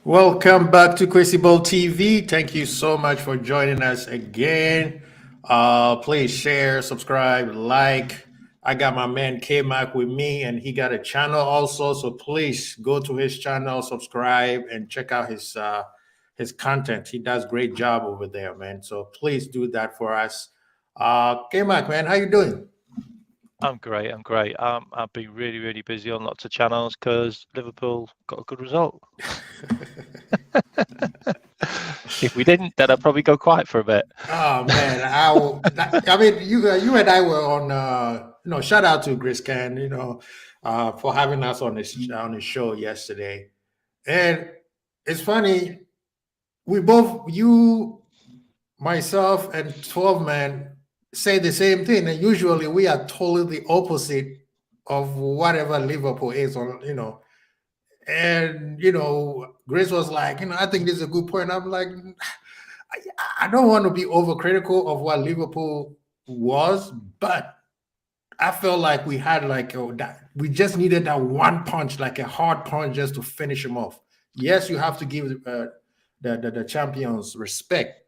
Welcome back to Crazy Ball TV. Thank you so much for joining us again. Please share, subscribe, like. I got my man K Mac with me, and he got a channel also. So please go to his channel, subscribe, and check out his content. He does great job over there, man. So please do that for us. K Mac, man, how you doing? I'm great. I'm great. I've been really, really busy on lots of channels because Liverpool got a good result. If we didn't, then I'd probably go quiet for a bit. Oh man, I mean, you and I were on. Shout out to Chris Can, for having us on his show yesterday. And it's funny, we both, you, myself, and 12 man say the same thing, and usually we are totally opposite of whatever Liverpool is on. And Grace was like, I think this is a good point. I'm like, I don't want to be overcritical of what Liverpool was, but I felt like we had we just needed that one punch, like a hard punch, just to finish him off. Yes, you have to give the champions respect.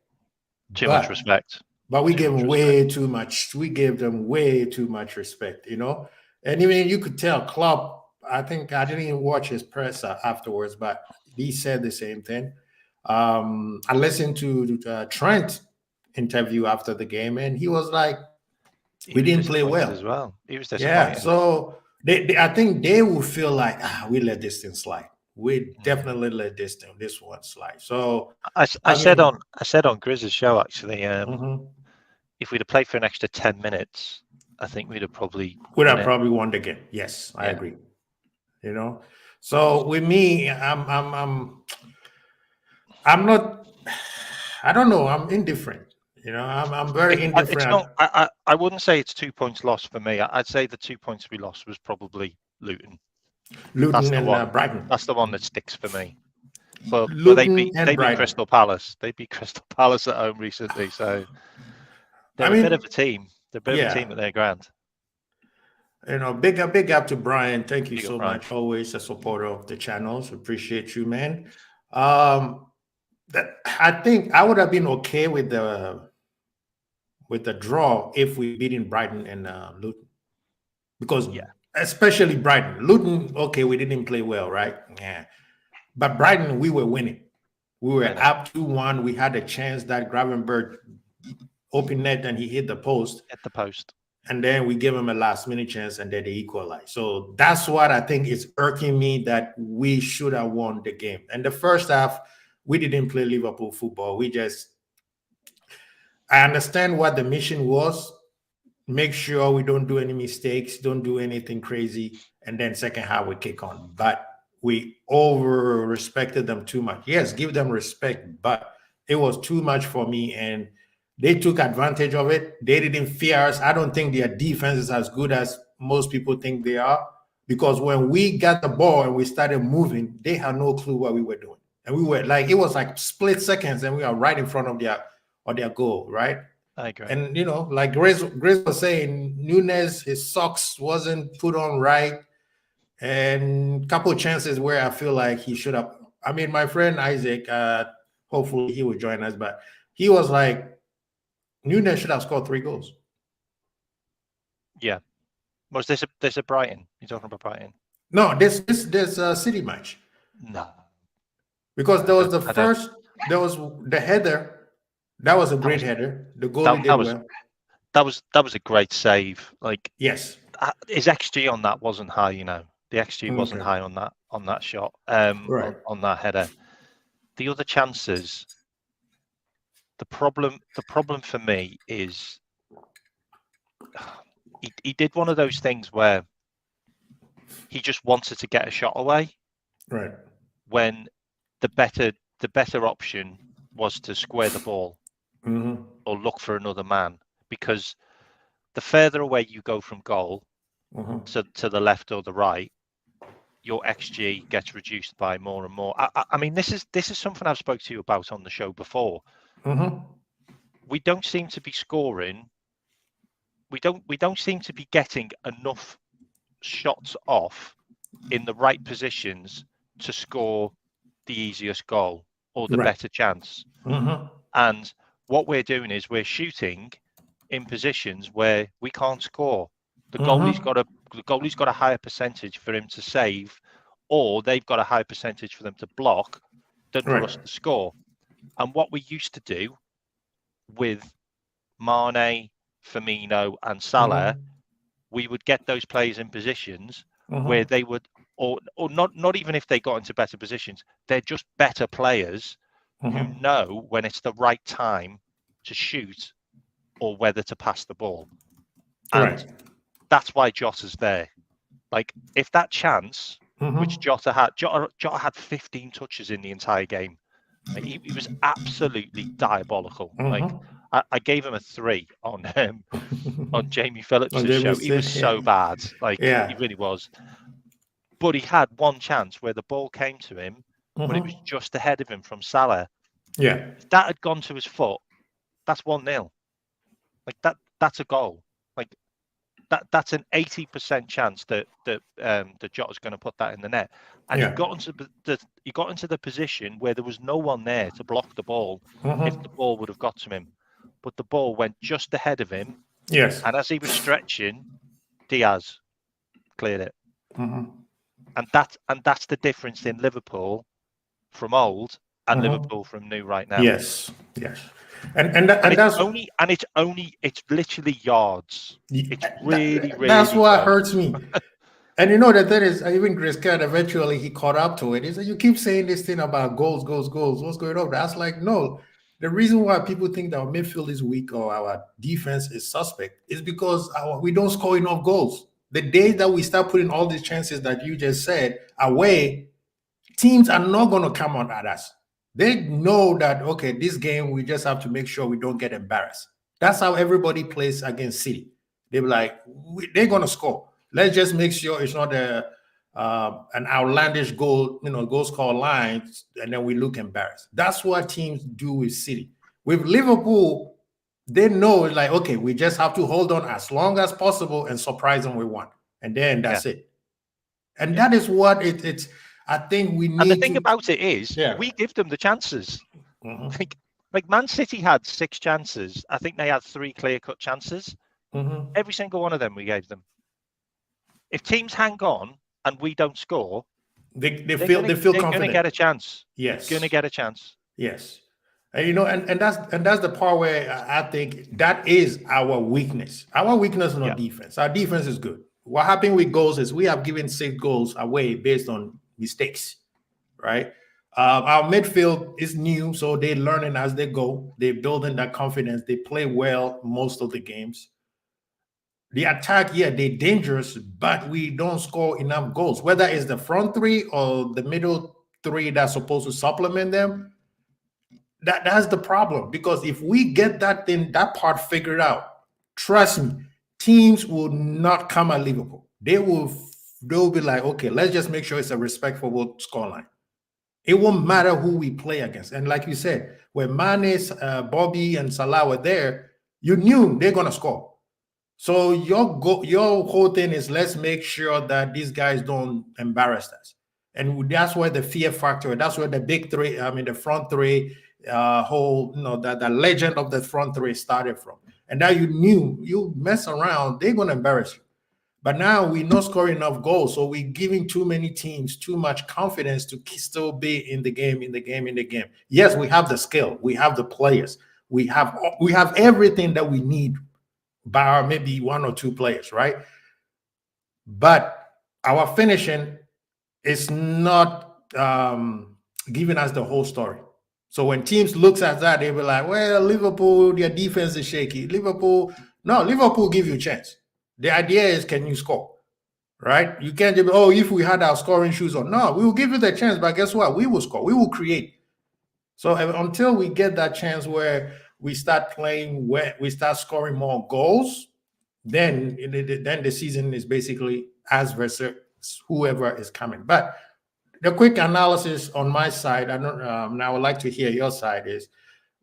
Too much respect. But we gave them way too much. We gave them way too much respect, And even you could tell Klopp. I think I didn't even watch his press afterwards, but he said the same thing. I listened to Trent interview after the game, and he was like, "We didn't play well as well." He was disappointed. Yeah, so I think they will feel like we let this thing slide. We definitely let this one slide. So I said on Grizz's show actually, if we'd have played for an extra 10 minutes, I think we'd have probably won the game. Yes, I agree. So with me, I'm not. I don't know. I'm indifferent. I'm very indifferent. I wouldn't say it's 2 points lost for me. I'd say the 2 points we lost was probably Luton. Luton and Brighton. That's the one that sticks for me. But they beat Crystal Palace. They beat Crystal Palace at home recently, so they're a bit of a team. They're a bit of a team at their ground. Big up to Brian. Thank you so much. Always a supporter of the channels. Appreciate you, man. I think I would have been okay with the draw if we beat in Brighton and Luton, because especially Brighton, Luton. Okay, we didn't play well, right? Yeah, but Brighton, we were winning. We were up 2-1. We had a chance that Gravenberch opened net and he hit the post. At the post. And then we give them a last-minute chance, and then they equalize. So that's what I think is irking me, that we should have won the game. And the first half, we didn't play Liverpool football. I understand what the mission was. Make sure we don't do any mistakes, don't do anything crazy, and then second half we kick on. But we over-respected them too much. Yes, give them respect, but it was too much for me, and they took advantage of it. They didn't fear us. I don't think their defense is as good as most people think they are, because when we got the ball and we started moving, they had no clue what we were doing. And we were like, it was like split seconds, and we are right in front of their goal, right? I agree. And, like Grace was saying, Nunes, his socks wasn't put on right. And a couple of chances where I feel like he should have. I mean, my friend Isaac, hopefully he will join us, but he was like, Nunes should have scored 3 goals. Yeah. Was this a Brighton? You're talking about Brighton? No, this a City match. No. Because there was there was the header. That was a great header. The goal that was a great save. Like, yes. His XG on that wasn't high, The XG wasn't high on that shot. On that header. The other chances, the problem for me is he did one of those things where he just wanted to get a shot away, right? When the better option was to square the ball or look for another man, because the further away you go from goal, to the left or the right, your XG gets reduced by more and more. I mean, this is something I've spoke to you about on the show before. We don't seem to be scoring. We don't seem to be getting enough shots off in the right positions to score the easiest goal or the Right. better chance. And what we're doing is we're shooting in positions where we can't score. The goalie's got a higher percentage for him to save, or they've got a higher percentage for them to block than for us to score. And what we used to do with Mane, Firmino, and Salah, we would get those players in positions where they would, or not even if they got into better positions, they're just better players who know when it's the right time to shoot or whether to pass the ball. And that's why Jota's there. Like, if that chance, which Jota had 15 touches in the entire game. Like, he was absolutely diabolical. Like, I gave him a 3 on Jamie Phillips' show. He was so bad. Like, he really was. But he had one chance where the ball came to him, but it was just ahead of him from Salah. Yeah. If that had gone to his foot, that's 1-0. Like, that's a goal. Like, that's an 80% chance that Jota's going to put that in the net. And he got into the position where there was no one there to block the ball if the ball would have got to him. But the ball went just ahead of him. Yes. And as he was stretching, Diaz cleared it. And that's the difference in Liverpool from old and Liverpool from new right now. Yes. And it's literally yards. It's really that's what close. hurts me. And you know, the thing is, even Chris Cat, eventually he caught up to it. He said, you keep saying this thing about goals. What's going on? That's like, no. The reason why people think that our midfield is weak or our defense is suspect is because we don't score enough goals. The day that we start putting all these chances that you just said away, teams are not going to come on at us. They know that, okay, this game, we just have to make sure we don't get embarrassed. That's how everybody plays against City. They're like, they're going to score. Let's just make sure it's not an outlandish goal score line, and then we look embarrassed. That's what teams do with City. With Liverpool, they know, like, okay, we just have to hold on as long as possible and surprise them with one. And then that's it. And that is what it's. I think we need. And the thing about it is, we give them the chances. Like Man City had 6 chances. I think they had 3 clear-cut chances. Every single one of them we gave them. If teams hang on and we don't score, they feel confident. They're going to get a chance. Yes, going to get a chance. Yes, and and that's the part where I think that is our weakness. Our weakness is not defense. Our defense is good. What happened with goals is we have given 6 goals away based on mistakes, right? Our midfield is new, so they're learning as they go. They're building that confidence. They play well most of the games. The attack, they're dangerous, but we don't score enough goals. Whether it's the front 3 or the middle 3 that's supposed to supplement them, that's the problem. Because if we get that part figured out, trust me, teams will not come at Liverpool. They'll be like, okay, let's just make sure it's a respectable scoreline. It won't matter who we play against. And like you said, when Mane, Bobby, and Salah were there, you knew they're gonna score. So your whole thing is, let's make sure that these guys don't embarrass us. And that's where the fear factor, that's where the big 3, the front 3, the legend of the front 3 started from. And now you knew, you mess around, they're going to embarrass you. But now we're not scoring enough goals. So we're giving too many teams too much confidence to still be in the game. Yes, we have the skill. We have the players. We have everything that we need, bar maybe 1 or 2 players, right? But our finishing is not giving us the whole story. So when teams looks at that, they be like, well, Liverpool, their defense is shaky. Liverpool give you a chance. The idea is, can you score, right? You can't just, if we had our scoring shoes on. No, we will give you the chance, but guess what? We will score. We will create. So until we get that chance where we start playing, where we start scoring more goals, then the season is basically as versus whoever is coming. But the quick analysis on my side, and I would like to hear your side, is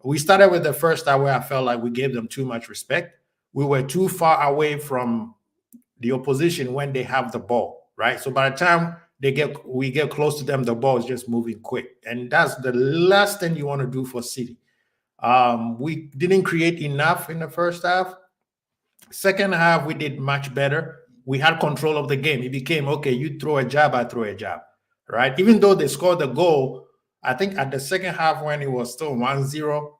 we started with the first half where I felt like we gave them too much respect. We were too far away from the opposition when they have the ball, right? So by the time we get close to them, the ball is just moving quick, and that's the last thing you want to do for City. We didn't create enough in the first half. Second half, we did much better. We had control of the game. It became, okay, you throw a jab, I throw a jab, right? Even though they scored the goal, I think at the second half when it was still 1-0,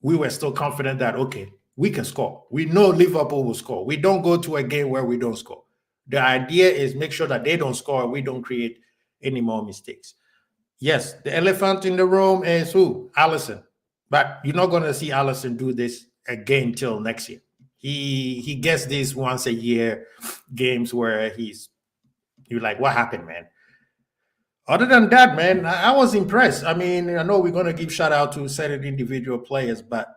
we were still confident that, okay, we can score. We know Liverpool will score. We don't go to a game where we don't score. The idea is make sure that they don't score and we don't create any more mistakes. Yes, the elephant in the room is who? Alisson. But you're not going to see Alisson do this again till next year. He gets these once a year games where you're like, what happened, man? Other than that, man, I was impressed. I mean, I know we're going to give shout out to certain individual players, but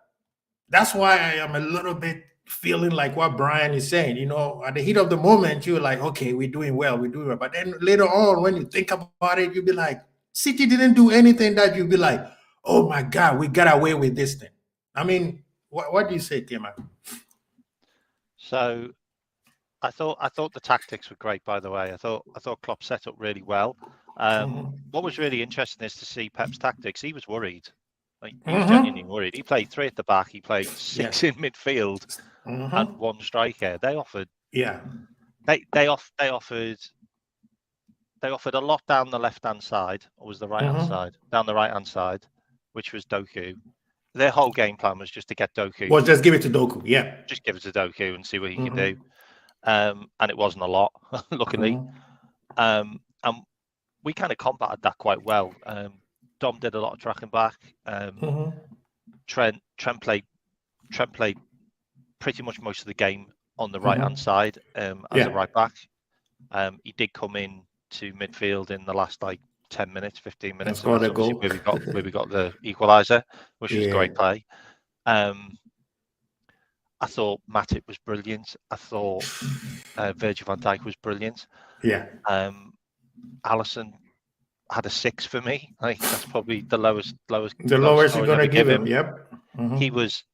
that's why I am a little bit feeling like what Brian is saying. You know, at the heat of the moment, you're like, okay, we're doing well. But then later on, when you think about it, you'll be like, City didn't do anything that you'll be like, oh my God, we got away with this thing. I mean, what do you say, Kima? So I thought the tactics were great, by the way. I thought Klopp set up really well. What was really interesting is to see Pep's tactics. He was worried. Like, he was genuinely worried. He played 3 at the back. He played 6 in midfield and 1 striker. They offered. Yeah. They offered a lot down the left-hand side, or was the right-hand side? Down the right-hand side, which was Doku. Their whole game plan was just to get Doku. Well, just give it to Doku, yeah. Just give it to Doku and see what he can do. And it wasn't a lot, luckily. And we kind of combated that quite well. Dom did a lot of tracking back. Trent played pretty much most of the game on the right-hand side as a right back. He did come in to midfield in the last 10 minutes, 15 minutes. Scored a goal. Where we got the equaliser, which was great play. I thought Matip was brilliant. I thought Virgil van Dijk was brilliant. Yeah. Alisson had a 6 for me. I think that's probably the lowest. The lowest you're gonna give him. Yep. He was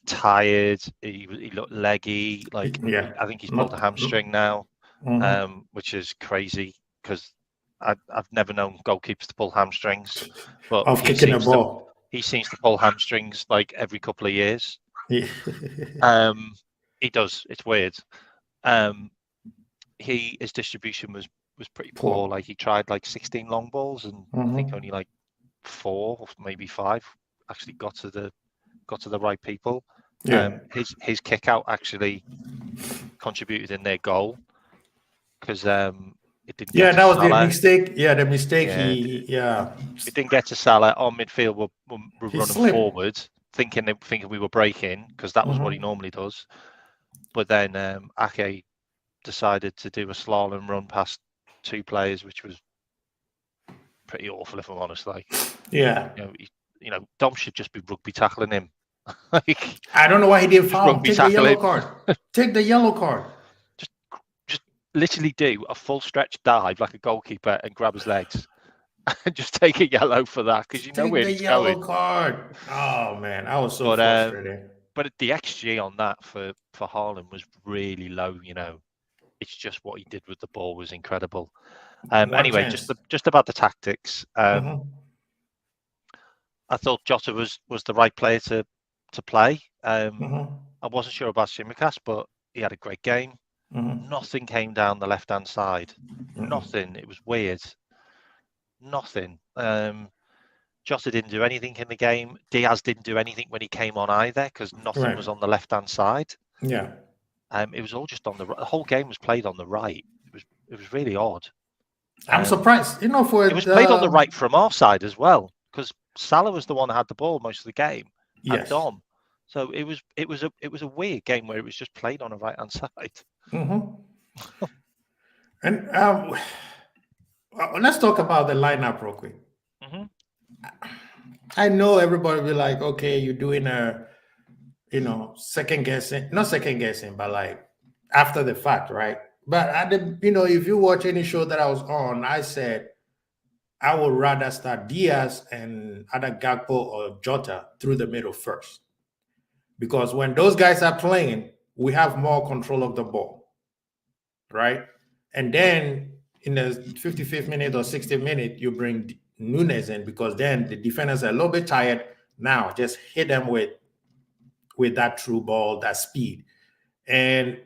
tired. He looked leggy. I think he's pulled a hamstring now, which is crazy because I've never known goalkeepers to pull hamstrings. But of kicking a ball, he seems to pull hamstrings every couple of years. Yeah. He does. It's weird. His distribution was pretty poor. He tried 16 long balls, and I think only 4 or maybe 5 actually got to the right people. Yeah. His kick out actually contributed in their goal because it didn't. Yeah, that was the mistake. Yeah, the mistake. It didn't get to Salah. On midfield, we're running forward, thinking we were breaking because that was what he normally does. But then Ake decided to do a slalom run past 2 players, which was pretty awful, if I'm honest. Yeah, Dom should just be rugby tackling him. I don't know why he didn't foul. Take the yellow card. Take the yellow card. Just literally do a full stretch dive like a goalkeeper and grab his legs, and just take a yellow for that because where he's going. Take the yellow card. Oh man, I was so frustrated. But the XG on that for Haaland was really low. It's just what he did with the ball was incredible. Anyway, just about the tactics. I thought Jota was the right player to play. I wasn't sure about Tsimikas, but he had a great game. Nothing came down the left-hand side. Nothing. It was weird. Nothing. Jota didn't do anything in the game. Diaz didn't do anything when he came on either because nothing was on the left-hand side. Yeah. It was all just on the whole game was played on the right. It was really odd. I'm surprised. It was played on the right from our side as well because Salah was the one that had the ball most of the game. Yes. And Dom. So it was a weird game where it was just played on the right hand side. And let's talk about the lineup real quick. I know everybody will be like, okay, you're doing a not second guessing, but after the fact, right? But if you watch any show that I was on, I said I would rather start Diaz and either Gakpo or Jota through the middle first. Because when those guys are playing, we have more control of the ball, right? And then in the 55th minute or 60th minute, you bring Nunes in, because then the defenders are a little bit tired. Now just hit them with that true ball, that speed. And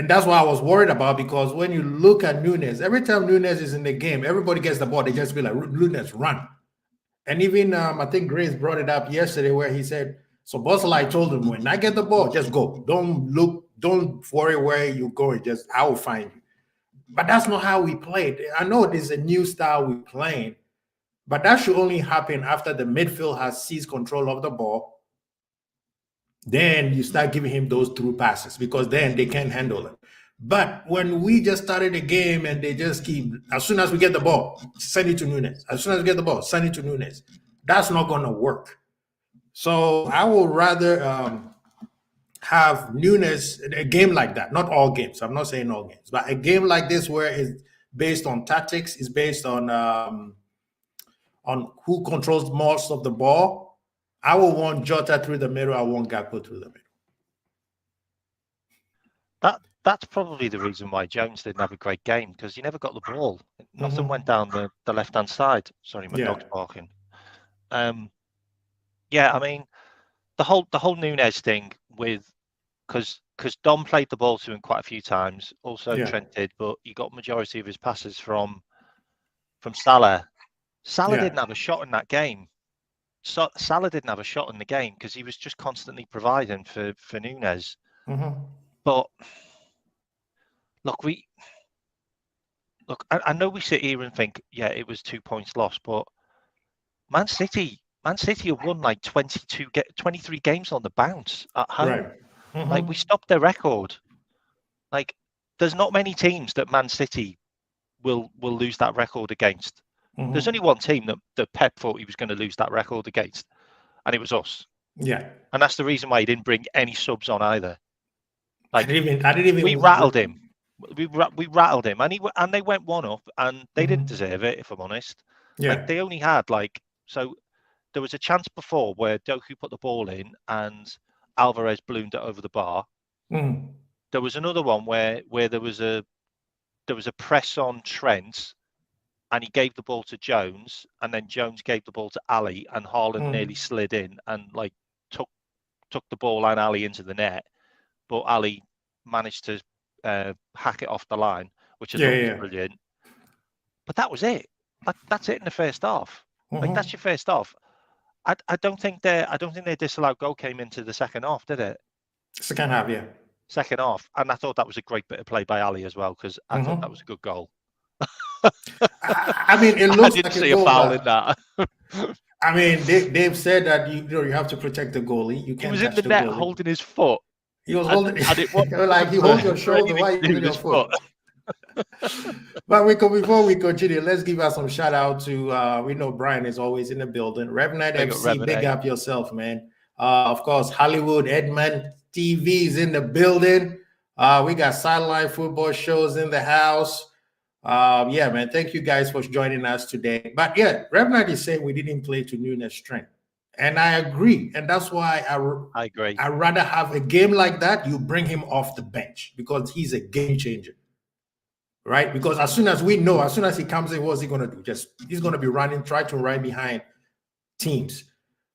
that's what I was worried about, because when you look at Nunes, every time Nunes is in the game, everybody gets the ball, they just be like, Nunes, run. And even I think Grace brought it up yesterday where he said, so Bosalai told him, when I get the ball, just go. Don't worry where you're going. Just, I will find you. But that's not how we played. I know there's a new style we're playing, but that should only happen after the midfield has seized control of the ball. Then you start giving him those through passes, because then they can't handle it. But when we just started the game and they just keep, as soon as we get the ball, send it to Nunes. As soon as we get the ball, send it to Nunes. That's not going to work. So I would rather have Nunes, a game like that, not all games. I'm not saying all games, but a game like this where it's based on tactics, it's based on who controls most of the ball. I will want Jota through the middle. I want Gakpo through the middle. That's probably the reason why Jones didn't have a great game, because he never got the ball. Nothing went down the left-hand side. Sorry, my dog's barking. Yeah, I mean, the whole Nunes thing with, because Dom played the ball to him quite a few times. Also Trent did, but he got majority of his passes from Salah. Salah didn't have a shot in that game. Salah didn't have a shot in the game because he was just constantly providing for Nunes. But I know we sit here and think, yeah, it was 2 points lost, but Man City have won like 23 games on the bounce at home. Right. Like, we stopped their record. Like, there's not many teams that Man City will lose that record against. There's only one team that Pep thought he was going to lose that record against, and it was us. Yeah. And that's the reason why he didn't bring any subs on either. Like, I didn't even we rattled him. We rattled him, and they went one up, and they didn't deserve it, if I'm honest. Yeah. Like, they only had so there was a chance before where Doku put the ball in and Alvarez ballooned it over the bar. There was another one where there was a press on Trent, and he gave the ball to Jones, and then Jones gave the ball to Ali, and Haaland nearly slid in and took the ball and Ali into the net, but Ali managed to hack it off the line, which is brilliant. But that was it. That's it in the first half. Like, that's your first half. I don't think their disallowed goal came into the second half, did it? Second half, yeah. Second half, and I thought that was a great bit of play by Ali as well, because I thought that was a good goal. I mean, it looks I didn't see a foul in that. I mean, they've said that you have to protect the goalie. You can't. He was in the net goalie. Holding his foot. He was holding. Like, you hold your shoulder. Why you hold your foot? But before we continue, let's give us some shout out to. We know Brian is always in the building. Revenant FC, big up yourself, man. Of course, Hollywood Edmund TV is in the building. We got sideline football shows in the house. Yeah, man. Thank you guys for joining us today. But yeah, Revenant is saying we didn't play to Nunes' strength. And I agree. And that's why I agree. I'd rather have a game like that. You bring him off the bench, because he's a game changer. Right? Because as soon as he comes in, what's he going to do? He's going to be try to run behind teams.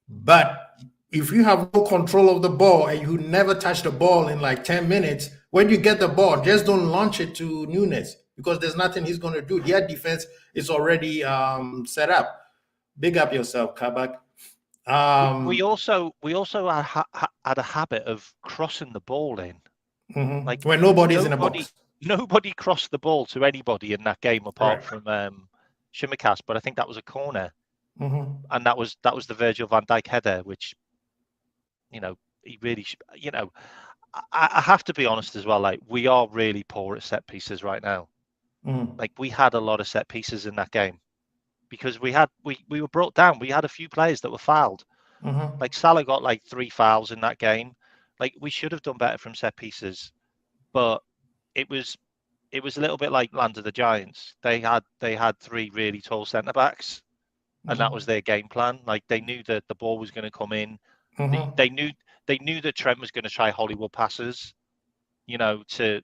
But if you have no control of the ball and you never touch the ball in like 10 minutes, when you get the ball, just don't launch it to Nunes, because there's nothing he's going to do. Their defense is already set up. Big up yourself, Kabak. We also had a habit of crossing the ball in. Like, when nobody's in the box. Nobody crossed the ball to anybody in that game apart from Shimikas, but I think that was a corner. And that was the Virgil van Dijk header, which, he really, I have to be honest as well. Like, we are really poor at set pieces right now. Like, we had a lot of set pieces in that game, because we were brought down. We had a few players that were fouled. Like, Salah got like 3 fouls in that game. Like, we should have done better from set pieces, but it was a little bit like Land of the Giants. They had 3 really tall centre backs, and that was their game plan. Like, they knew that the ball was going to come in. They knew that Trent was going to try Hollywood passes, to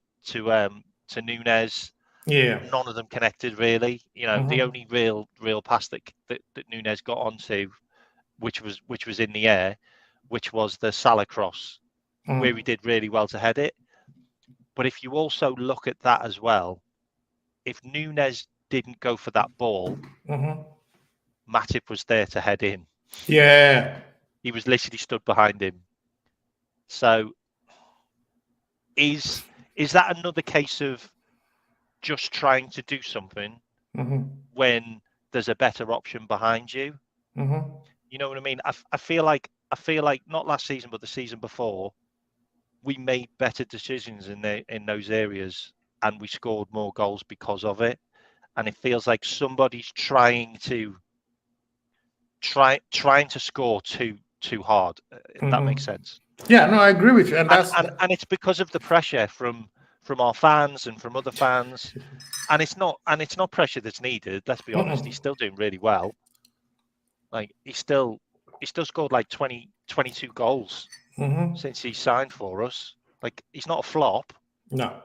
Nunes. Yeah. None of them connected really. You know, the only real pass that Nunez got onto, which was in the air, which was the Salah cross, where he did really well to head it. But if you also look at that as well, if Nunez didn't go for that ball, Matip was there to head in. Yeah. He was literally stood behind him. So is that another case of just trying to do something when there's a better option behind you? You know what I mean? I feel like not last season, but the season before, we made better decisions in those areas, and we scored more goals because of it. And it feels like somebody's trying to score too hard. If that makes sense. Yeah, no, I agree with you, and it's because of the pressure from our fans and from other fans, and it's not pressure that's needed. Let's be honest, he's still doing really well. Like he still scored like 22 goals since he signed for us. Like he's not a flop. No.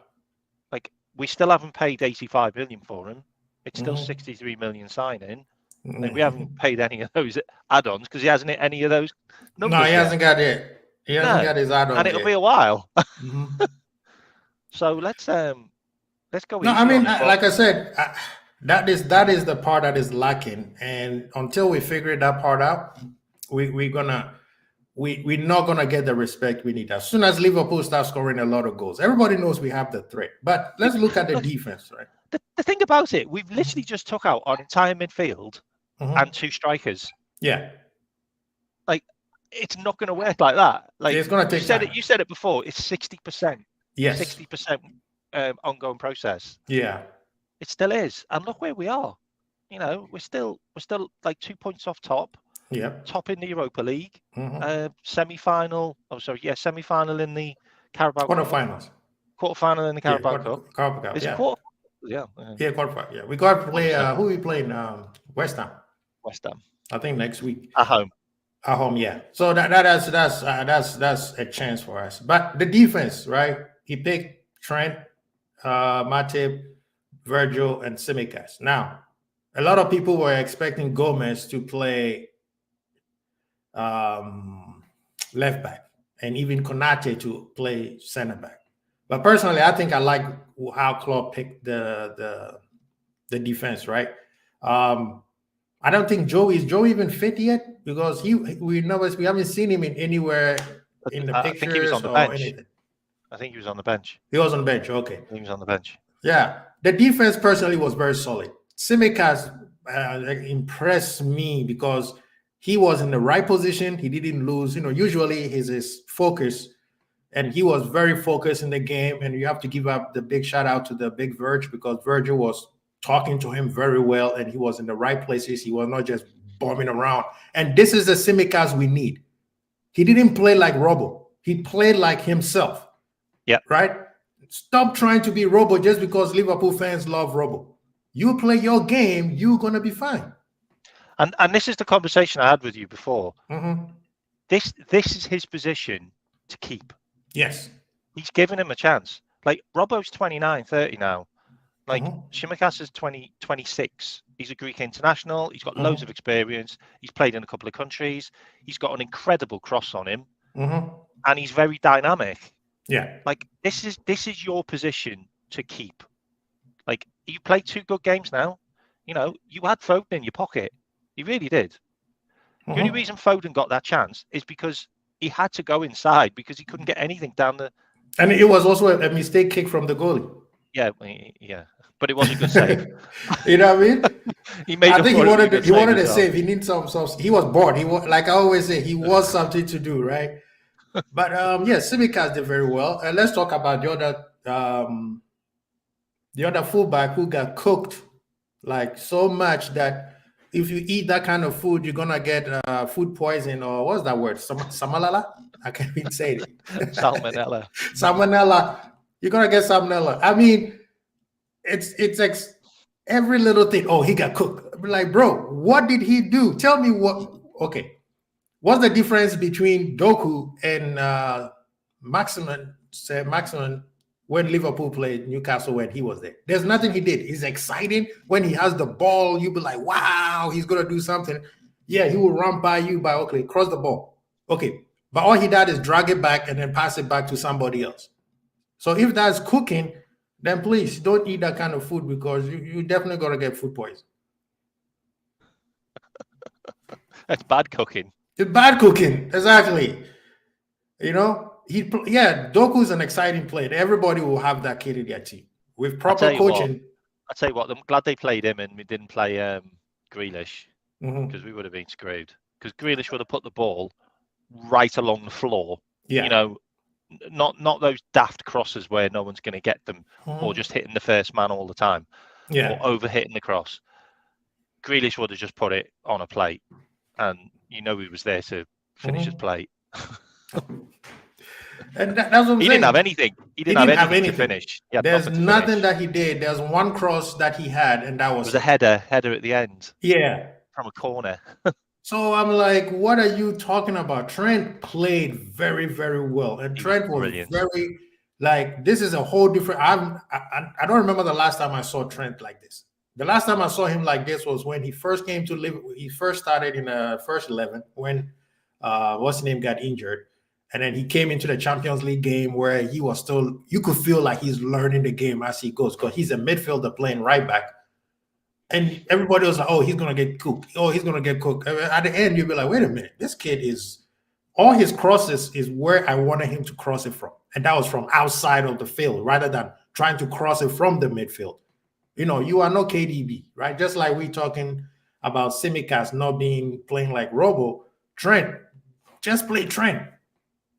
Like we still haven't paid 85 million for him. It's still 63 million signing. Like we haven't paid any of those add-ons because he hasn't hit any of those numbers. No, he hasn't got it. He hasn't got his add-ons, and it'll be a while. So let's go. No, I mean, like I said, that is the part that is lacking, and until we figure that part out, we're not gonna get the respect we need. As soon as Liverpool starts scoring a lot of goals, everybody knows we have the threat. But let's look at the defense, right? The thing about it, we've literally just took out our entire midfield and 2 strikers. Yeah. Like it's not going to work like that. Like it's going to take time. You said it before. It's 60%. Yes. 60% ongoing process. Yeah. It still is, and look where we are. You know, we're still like 2 points off top. Yeah. Top in the Europa League. Semi-final. Oh, sorry. Yeah, semi-final in the Carabao Quarterfinals. Quarterfinal in the Carabao Cup. Carabao, is yeah. it quarter? Yeah. Yeah, quarterfinal. Yeah, we got to play. Who we playing? West Ham. West Ham. I think next week. At home. At home, yeah. So that's a chance for us. But the defense, right? He picked Trent, Matip, Virgil, and Tsimikas. Now, a lot of people were expecting Gomez to play left back, and even Konate to play center back. But personally, I think I like how Klopp picked the defense, right? I don't think is Joe even fit yet, because we haven't seen him anywhere in the pictures. I think he was on the bench. Anything. I think he was on the bench. He was on the bench. Okay. He was on the bench. Yeah, the defense personally was very solid. Tsimikas impressed me because he was in the right position. He didn't lose. You know, usually his focus. And he was very focused in the game. And you have to give up the big shout out to the big Virg, because Virgil was talking to him very well, and he was in the right places. He was not just bombing around. And this is the Tsimikas we need. He didn't play like Robo. He played like himself. Yeah. Right? Stop trying to be Robo just because Liverpool fans love Robo. You play your game, you're going to be fine. And this is the conversation I had with you before. This is his position to keep. Yes. He's given him a chance. Like, Robbo's 29, 30 now. Like, Tsimikas is 26. He's a Greek international. He's got loads of experience. He's played in a couple of countries. He's got an incredible cross on him. And he's very dynamic. Yeah. Like, this is your position to keep. Like, you played 2 good games now. You know, you had Foden in your pocket. You really did. The only reason Foden got that chance is because he had to go inside, because he couldn't get anything down the... And it was also a mistake kick from the goalie. Yeah, but it was a good save. You know what I mean? I think he wanted a save. He needs some. He was bored. Like I always say, he was something to do, right? But Tsimikas did very well. And let's talk about the other fullback who got cooked like so much that if you eat that kind of food, you're gonna get food poison, or what's that word? Salmonella? I can't even say it. Salmonella. Salmonella. You're gonna get salmonella. I mean, it's like every little thing. Oh, he got cooked. I'm like, bro, what did he do? Tell me what. Okay, what's the difference between Doku and Maximin when Liverpool played Newcastle when he was there. There's nothing he did. He's exciting. When he has the ball, you'll be like, wow, he's going to do something. Yeah, he will run by you by, okay, cross the ball. Okay. But all he did is drag it back and then pass it back to somebody else. So if that's cooking, then please don't eat that kind of food because you definitely going to get food poison. That's bad cooking. It's bad cooking. Exactly. You know, Doku's an exciting player. Everybody will have that kid in their team with proper coaching. I'll tell you what, I'm glad they played him and we didn't play Grealish because we would have been screwed. Because Grealish would have put the ball right along the floor. Yeah. You know, not those daft crosses where no one's going to get them or just hitting the first man all the time. Yeah. Or over hitting the cross. Grealish would have just put it on a plate and you know he was there to finish his plate. And that's what I'm saying. He didn't have anything. He didn't have anything to finish. There's nothing that he did. There's one cross that he had, and that was a header at the end. Yeah, from a corner. So I'm like, what are you talking about? Trent played very, very well, and Trent was very like this is a whole different. I don't remember the last time I saw Trent like this. The last time I saw him like this was when he first came to Liverpool. He first started in the first 11 when what's his name got injured. And then he came into the Champions League game where he was still, you could feel like he's learning the game as he goes because he's a midfielder playing right back. And everybody was like, oh, he's going to get cooked. Oh, he's going to get cooked. At the end, you'll be like, wait a minute. This kid is, all his crosses is where I wanted him to cross it from. And that was from outside of the field rather than trying to cross it from the midfield. You know, you are no KDB, right? Just like we talking about Tsimikas not playing like Robo. Trent, just play Trent.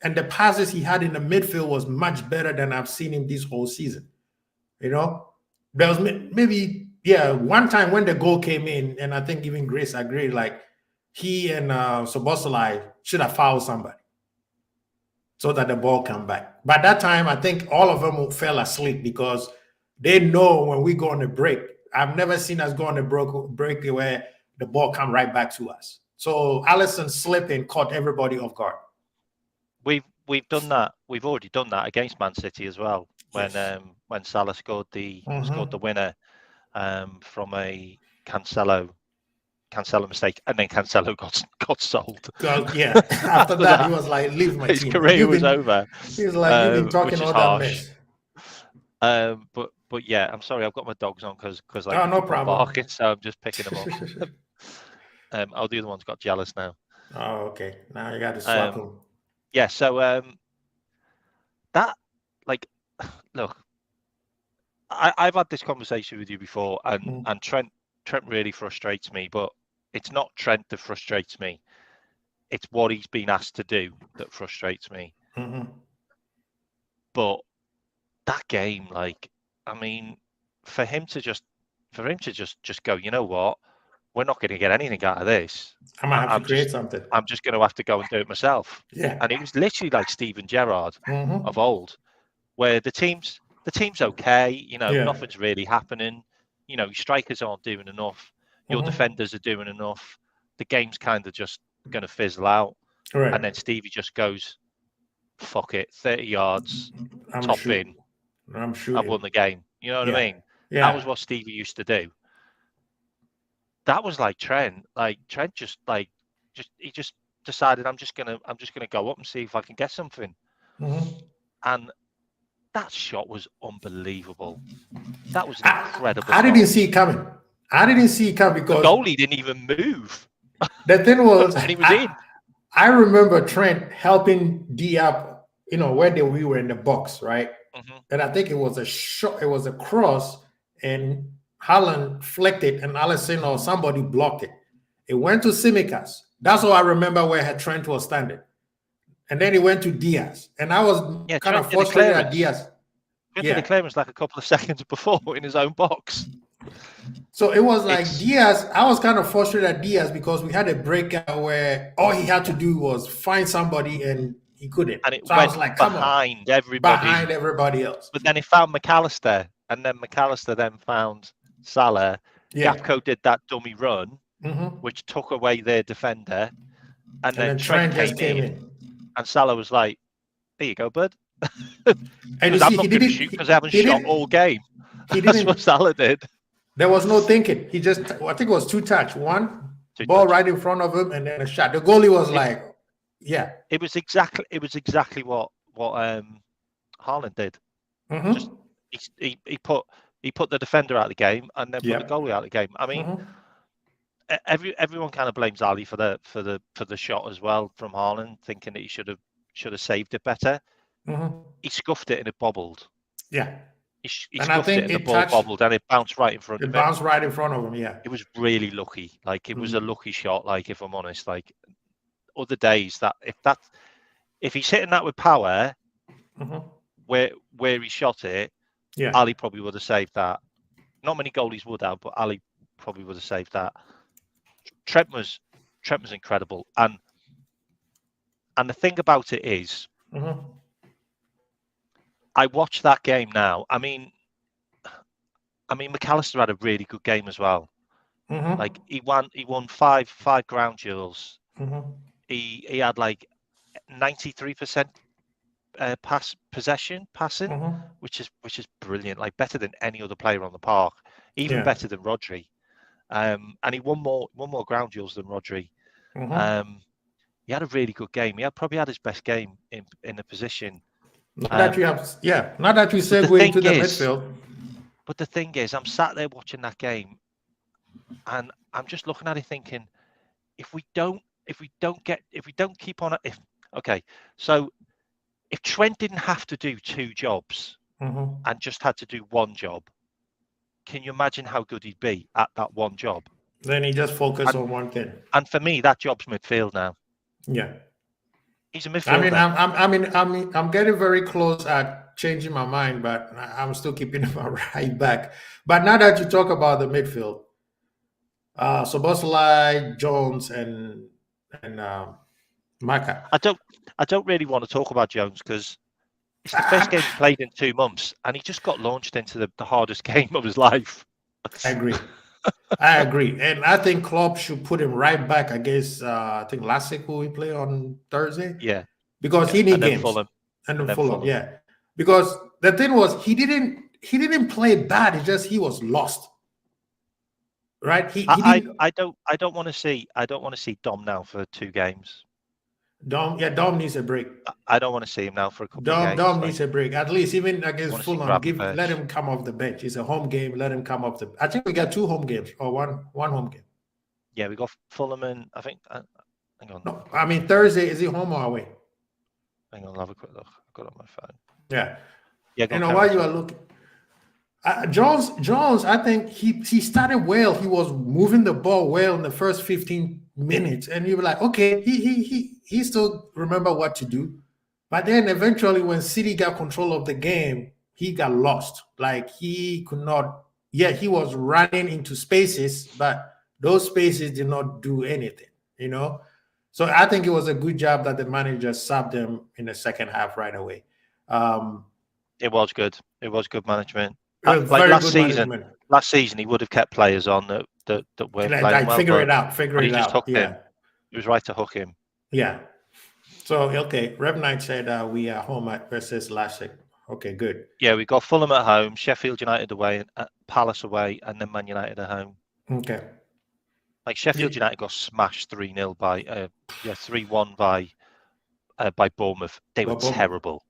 And the passes he had in the midfield was much better than I've seen him this whole season. You know, there was maybe, one time when the goal came in, and I think even Grace agreed, like he and Szoboszlai should have fouled somebody so that the ball come back. By that time, I think all of them fell asleep because they know when we go on a break. I've never seen us go on a break where the ball come right back to us. So Alisson slipped and caught everybody off guard. We've done that. We've already done that against Man City as well. When Salah scored the winner from a Cancelo mistake, and then Cancelo got sold. After that he was like, "Leave my his team." His career was over. He was like, "You've been talking all that mess." But yeah, I'm sorry, I've got my dogs on because no problem. Barking, so I'm just picking them up. The other one's got jealous now. Oh, okay. Now you got to swap them. Yeah, so that, like, look, I've had this conversation with you before, and Trent really frustrates me, but it's not Trent that frustrates me. It's what he's been asked to do that frustrates me. But that game, like, I mean, for him to just go, you know what? We're not going to get anything out of this. I'm going to have to create something. I'm just going to have to go and do it myself. Yeah. And it was literally like Steven Gerrard of old, where the team's okay. You know, nothing's really happening. You know, strikers aren't doing enough. Your defenders are doing enough. The game's kind of just going to fizzle out. Right. And then Stevie just goes, fuck it, 30 yards, top in. I'm shooting. I've won the game. You know what I mean? Yeah. That was what Stevie used to do. That was like Trent. Like Trent just decided I'm just gonna go up and see if I can get something. And that shot was unbelievable. That was an incredible. I didn't see it coming. because the goalie didn't even move. The thing was, and he was in. I remember Trent helping Diop, you know, when we were in the box, right? And I think it was a shot. It was a cross, and Haaland flicked it, and Alisson or somebody blocked it. It went to Tsimikas. That's all I remember where Trent was standing. And then he went to Diaz. And I was kind of frustrated at Diaz. Trent did the clearance like a couple of seconds before in his own box. So it was like Diaz. I was kind of frustrated at Diaz because we had a breakout where all he had to do was find somebody and he couldn't. And it so went I was like, come behind on. everybody. Behind everybody else. But then he found McAllister. And then McAllister then found Salah. Gakpo did that dummy run, which took away their defender, and then Trent came in, and Salah was like, "There you go, bud. And you I'm see, not going to shoot because I haven't shot all game. That's what Salah did. There was no thinking. He just, I think it was two touch. One ball right in front of him, and then a shot. The goalie was like, yeah. It was exactly what Haaland did. Just he put the defender out of the game and then put the goalie out of the game. I mean, everyone kind of blames Ali for the shot as well from Haaland, thinking that he should have saved it better. He scuffed it and it bobbled. Yeah. He scuffed it and the ball bobbled and it bounced right in front of him. It bounced right in front of him, yeah. It was really lucky. Like, it was a lucky shot, like, if I'm honest. Like, other days, if he's hitting that with power, where he shot it, Ali probably would have saved that. Not many goalies would have, but Ali probably would have saved that. Trent was incredible. And the thing about it is, I watched that game now. I mean, McAllister had a really good game as well. Like, he won five ground duels. He had like 93% passing, which is brilliant. Like, better than any other player on the park, even better than Rodri. And he won more ground duels than Rodri. He had a really good game. He probably had his best game in the position. Not that you segue into the midfield. But the thing is, I'm sat there watching that game, and I'm just looking at it thinking, if we don't keep on it, so if Trent didn't have to do two jobs and just had to do one job, can you imagine how good he'd be at that one job? Then he just focused on one thing. And for me, that job's midfield now. Yeah. He's a midfielder. I'm getting very close at changing my mind, but I'm still keeping him right back. But now that you talk about the midfield, Szoboszlai, Jones, and Maka. I don't really want to talk about Jones because it's the first game he played in 2 months, and he just got launched into the hardest game of his life. I agree. And I think Klopp should put him right back against I think Lassig, who we play on Thursday. Yeah. Because he needs games. Fulham. And then Fulham, yeah. Because the thing was, he didn't play bad. It's just he was lost. Right? I don't want to see Dom now for 2 games. Dom needs a break. I don't want to see him now for a couple of games. Dom needs a break. At least even against Fulham, let him come off the bench. It's a home game. Let him come off the. I think we got 2 home games or one home game. Yeah, we got Fulham and I think. Hang on. No, I mean Thursday. Is he home or away? Hang on, I'll have a quick look. I've got it on my phone. Yeah. Yeah. While you are looking, Jones, I think he started well. He was moving the ball well in the first 15 minutes, and you were like, okay, he still remember what to do. But then eventually, when City got control of the game, he got lost. Like, he could not. Yeah, he was running into spaces, but those spaces did not do anything. So I think it was a good job that the manager subbed him in the second half right away. It was good. It was good management. Like last season, he would have kept players on that were playing well. Figure it out. He just hooked him. It was right to hook him. Yeah. So, okay, Rev Knight said we are home versus Lassig. Okay, good. Yeah, we got Fulham at home, Sheffield United away, Palace away, and then Man United at home. Okay. Like, Sheffield United got smashed 3-0 by 3-1 by Bournemouth. They were terrible.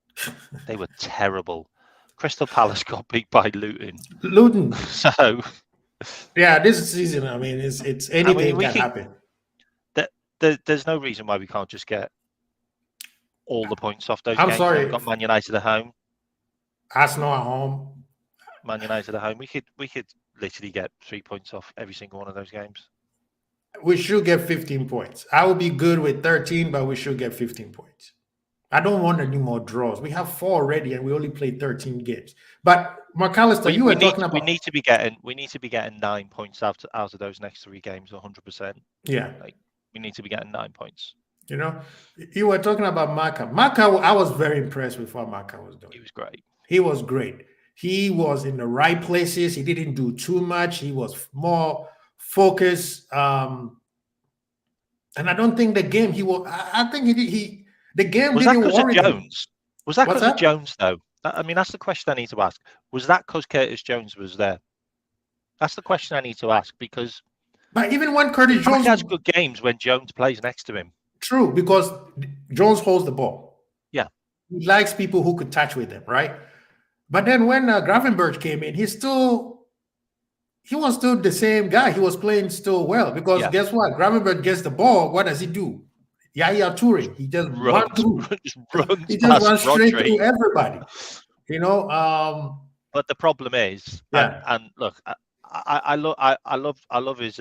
They were terrible. Crystal Palace got beat by Luton. So, yeah, this season, I mean, it's anything can happen. There's no reason why we can't just get all the points off those games. I'm sorry. We've got Man United at home. Arsenal at home. Man United at home. We could literally get 3 points off every single one of those games. We should get 15 points. I would be good with 13, but we should get 15 points. I don't want any more draws. We have 4 already, and we only played 13 games. But McAllister, you were talking about. We need to be getting 9 points out of those next 3 games, 100%. Yeah, we need to be getting 9 points. You were talking about Maka. Maka, I was very impressed with what Maka was doing. He was great. He was great. He was in the right places. He didn't do too much. He was more focused. And I don't think the game he was. I think he the game was didn't that worry Jones? Was that What's because of that? Jones, though? I mean, that's the question I need to ask. Was that because Curtis Jones was there? That's the question I need to ask, because But even when Curtis Mike Jones, has good games when Jones plays next to him. true, because Jones holds the ball. Yeah. He likes people who could touch with him, right? But then when Gravenberch came in, he was still the same guy. He was playing still well, because guess what? Gravenberch gets the ball. What does he do? Yaya Toure. He just runs through. He just runs straight through everybody. You know. But the problem is, and look, I love his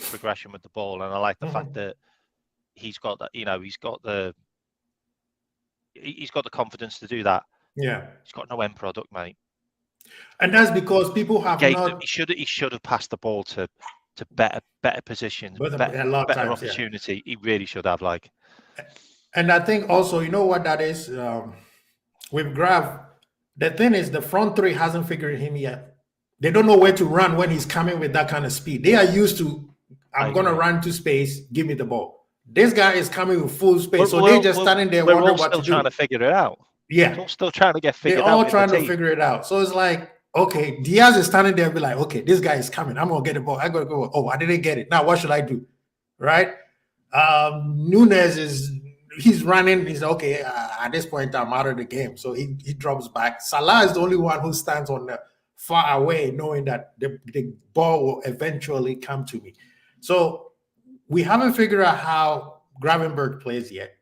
progression with the ball, and I like the fact that he's got that. You know, he's got the confidence to do that. Yeah. He's got no end product, mate. And that's because people have not. He should have passed the ball to better positions, better opportunity. He really should have, like. And I think also, you know what that is, with Grav. The thing is, the front three hasn't figured him yet. They don't know where to run when he's coming with that kind of speed. They are used to, I'm going to run to space, give me the ball. This guy is coming with full space, so they're just standing there wondering what to do. We're all still trying to figure it out. Yeah. We're all still trying to get figured out. They're all trying to figure it out. So it's like, okay, Diaz is standing there and be like, okay, this guy is coming. I'm going to get the ball. I got to go. Oh, I didn't get it. Now, what should I do? Right? Nunez he's running. He's okay. At this point, I'm out of the game. So he drops back. Salah is the only one who stands on the far away, knowing that the ball will eventually come to me. So we haven't figured out how Gravenberch plays yet.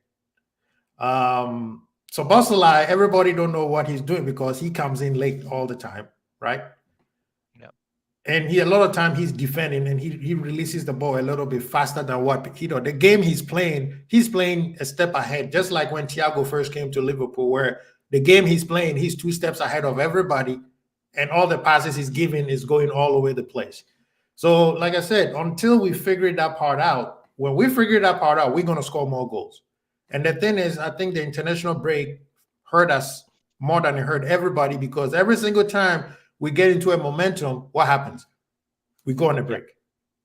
So Bosalai, everybody don't know what he's doing because he comes in late all the time, right? Yeah. And a lot of time he's defending and he releases the ball a little bit faster than what the game he's playing a step ahead, just like when Thiago first came to Liverpool, where the game he's playing, he's 2 steps ahead of everybody, and all the passes he's giving is going all over the place. So, like I said, until we figure that part out, when we figure that part out, we're going to score more goals. And the thing is, I think the international break hurt us more than it hurt everybody, because every single time we get into a momentum, what happens? We go on a break.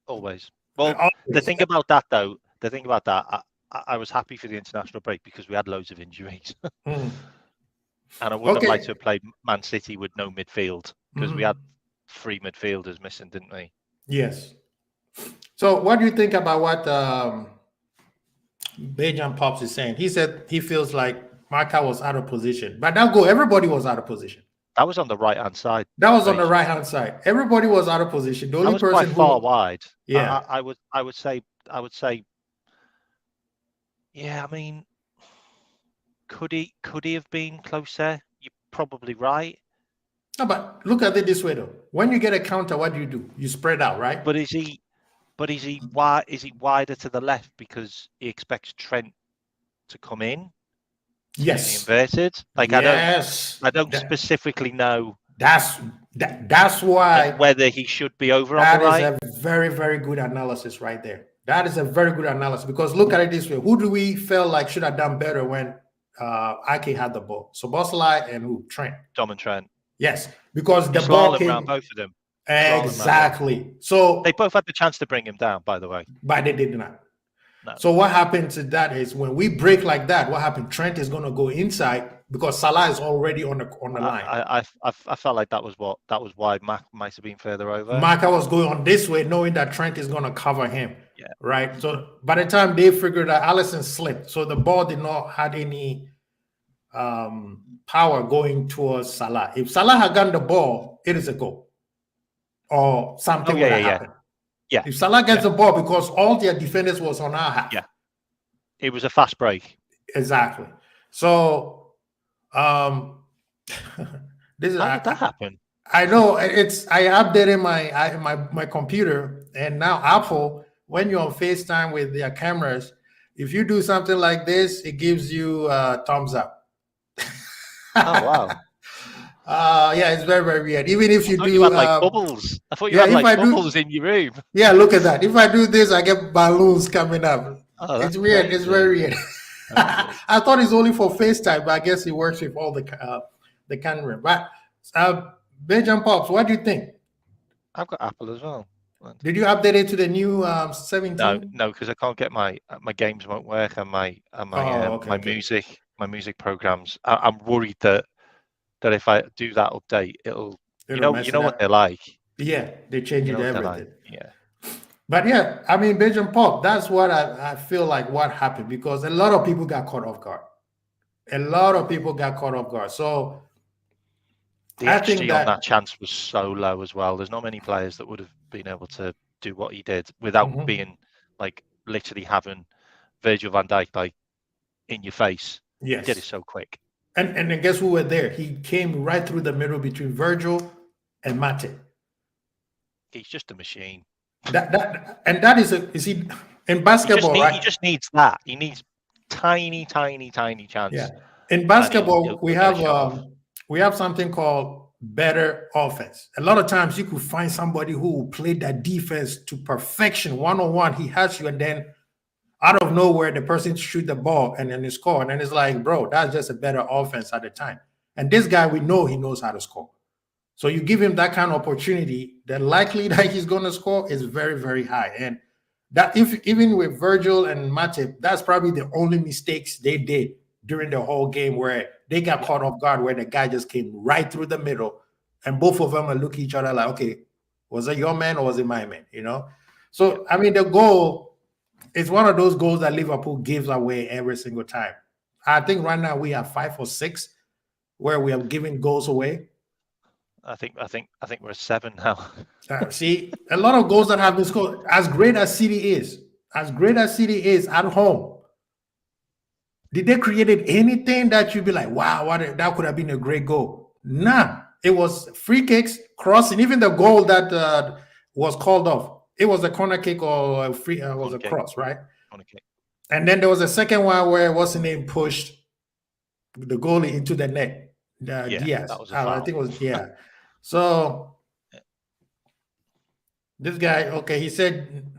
Always. Well, the thing about that, I was happy for the international break because we had loads of injuries. And I would have liked to have played Man City with no midfield, because we had 3 midfielders missing, didn't we? Yes. So what do you think about what Bejan Pops is saying? He said he feels like Marca was out of position. But that goal, everybody was out of position. That was on the right-hand side. That was on the right-hand side. Everybody was out of position. The only person quite far wide. Yeah. I would say, yeah, I mean, could he have been closer? You're probably right. No, but look at it this way though. When you get a counter, what do? You spread out, right? But is he wider to the left because he expects Trent to come in? Yes. Inverted. Like yes. I don't specifically know. That's why whether he should be over on the right. That is a very, very good analysis right there. That is a very good analysis, because look at it this way. Who do we feel like should have done better when Ake had the ball? So Bosley and who? Trent. Dom and Trent. Yes, because the ball came around both of them. Exactly. So they both had the chance to bring him down, by the way. But they did not. No. So what happened to that is, when we break like that, what happened? Trent is going to go inside because Salah is already on the line. I felt like that was why Mac might have been further over. Maka was going on this way, knowing that Trent is going to cover him. Yeah. Right. So by the time they figured out, Alisson slipped, so the ball did not have any power going towards Salah. If Salah had gotten the ball, it is a goal, or something would have happened. Yeah. If Salah gets the ball, because all their defenders was on our half. Yeah. It was a fast break. Exactly. So this is how did that happen? I know I updated my computer, and now Apple, when you're on FaceTime with their cameras, if you do something like this, it gives you a thumbs up. Oh wow. Yeah, it's very, very weird. Even if you do, you had like bubbles. I thought you had like bubbles in your room. Yeah, look at that. If I do this, I get balloons coming up. Oh, it's weird. Crazy. It's very weird. I thought it's only for FaceTime, but I guess it works with all the camera. But Benjamin Pops, what do you think? I've got Apple as well. Did you update it to the new 17? No, because I can't get my games won't work, and my music my music programs. I'm worried that if I do that update, it'll you know what they're like. Yeah, they change it everything. Yeah. But yeah, I mean, Belgian pop, that's what I feel like what happened, because a lot of people got caught off guard. A lot of people got caught off guard. So the XG on that chance was so low as well. There's not many players that would have been able to do what he did without being like literally having Virgil van Dijk like in your face. Yes. He did it so quick. And then guess who were there? He came right through the middle between Virgil and Mate. He's just a machine. That is he in basketball, right? He just needs that. He needs tiny chance. Yeah. In basketball, we have something called better offense. A lot of times you could find somebody who will play that defense to perfection, one-on-one. He has you, and then out of nowhere, the person shoot the ball and then they score. And then it's like, bro, that's just a better offense at the time. And this guy, we know he knows how to score. So you give him that kind of opportunity, the likelihood that he's going to score is very, very high. And that even with Virgil and Matip, that's probably the only mistakes they did during the whole game, where they got caught off guard, where the guy just came right through the middle, and both of them are looking at each other like, okay, was it your man or was it my man? You know? So, I mean, the goal is one of those goals that Liverpool gives away every single time. I think right now we have 5 or 6 where we are giving goals away. I think we're at 7 now. See, a lot of goals that have been scored. As great as City is at home, did they created anything that you'd be like, wow, that could have been a great goal? Nah, it was free kicks, crossing. Even the goal that was called off, it was a corner kick or a free was a cross, right? Corner kick. And then there was a second one where what's his name pushed the goalie into the net. Diaz. That was a foul. I think it was So this guy, okay, he said,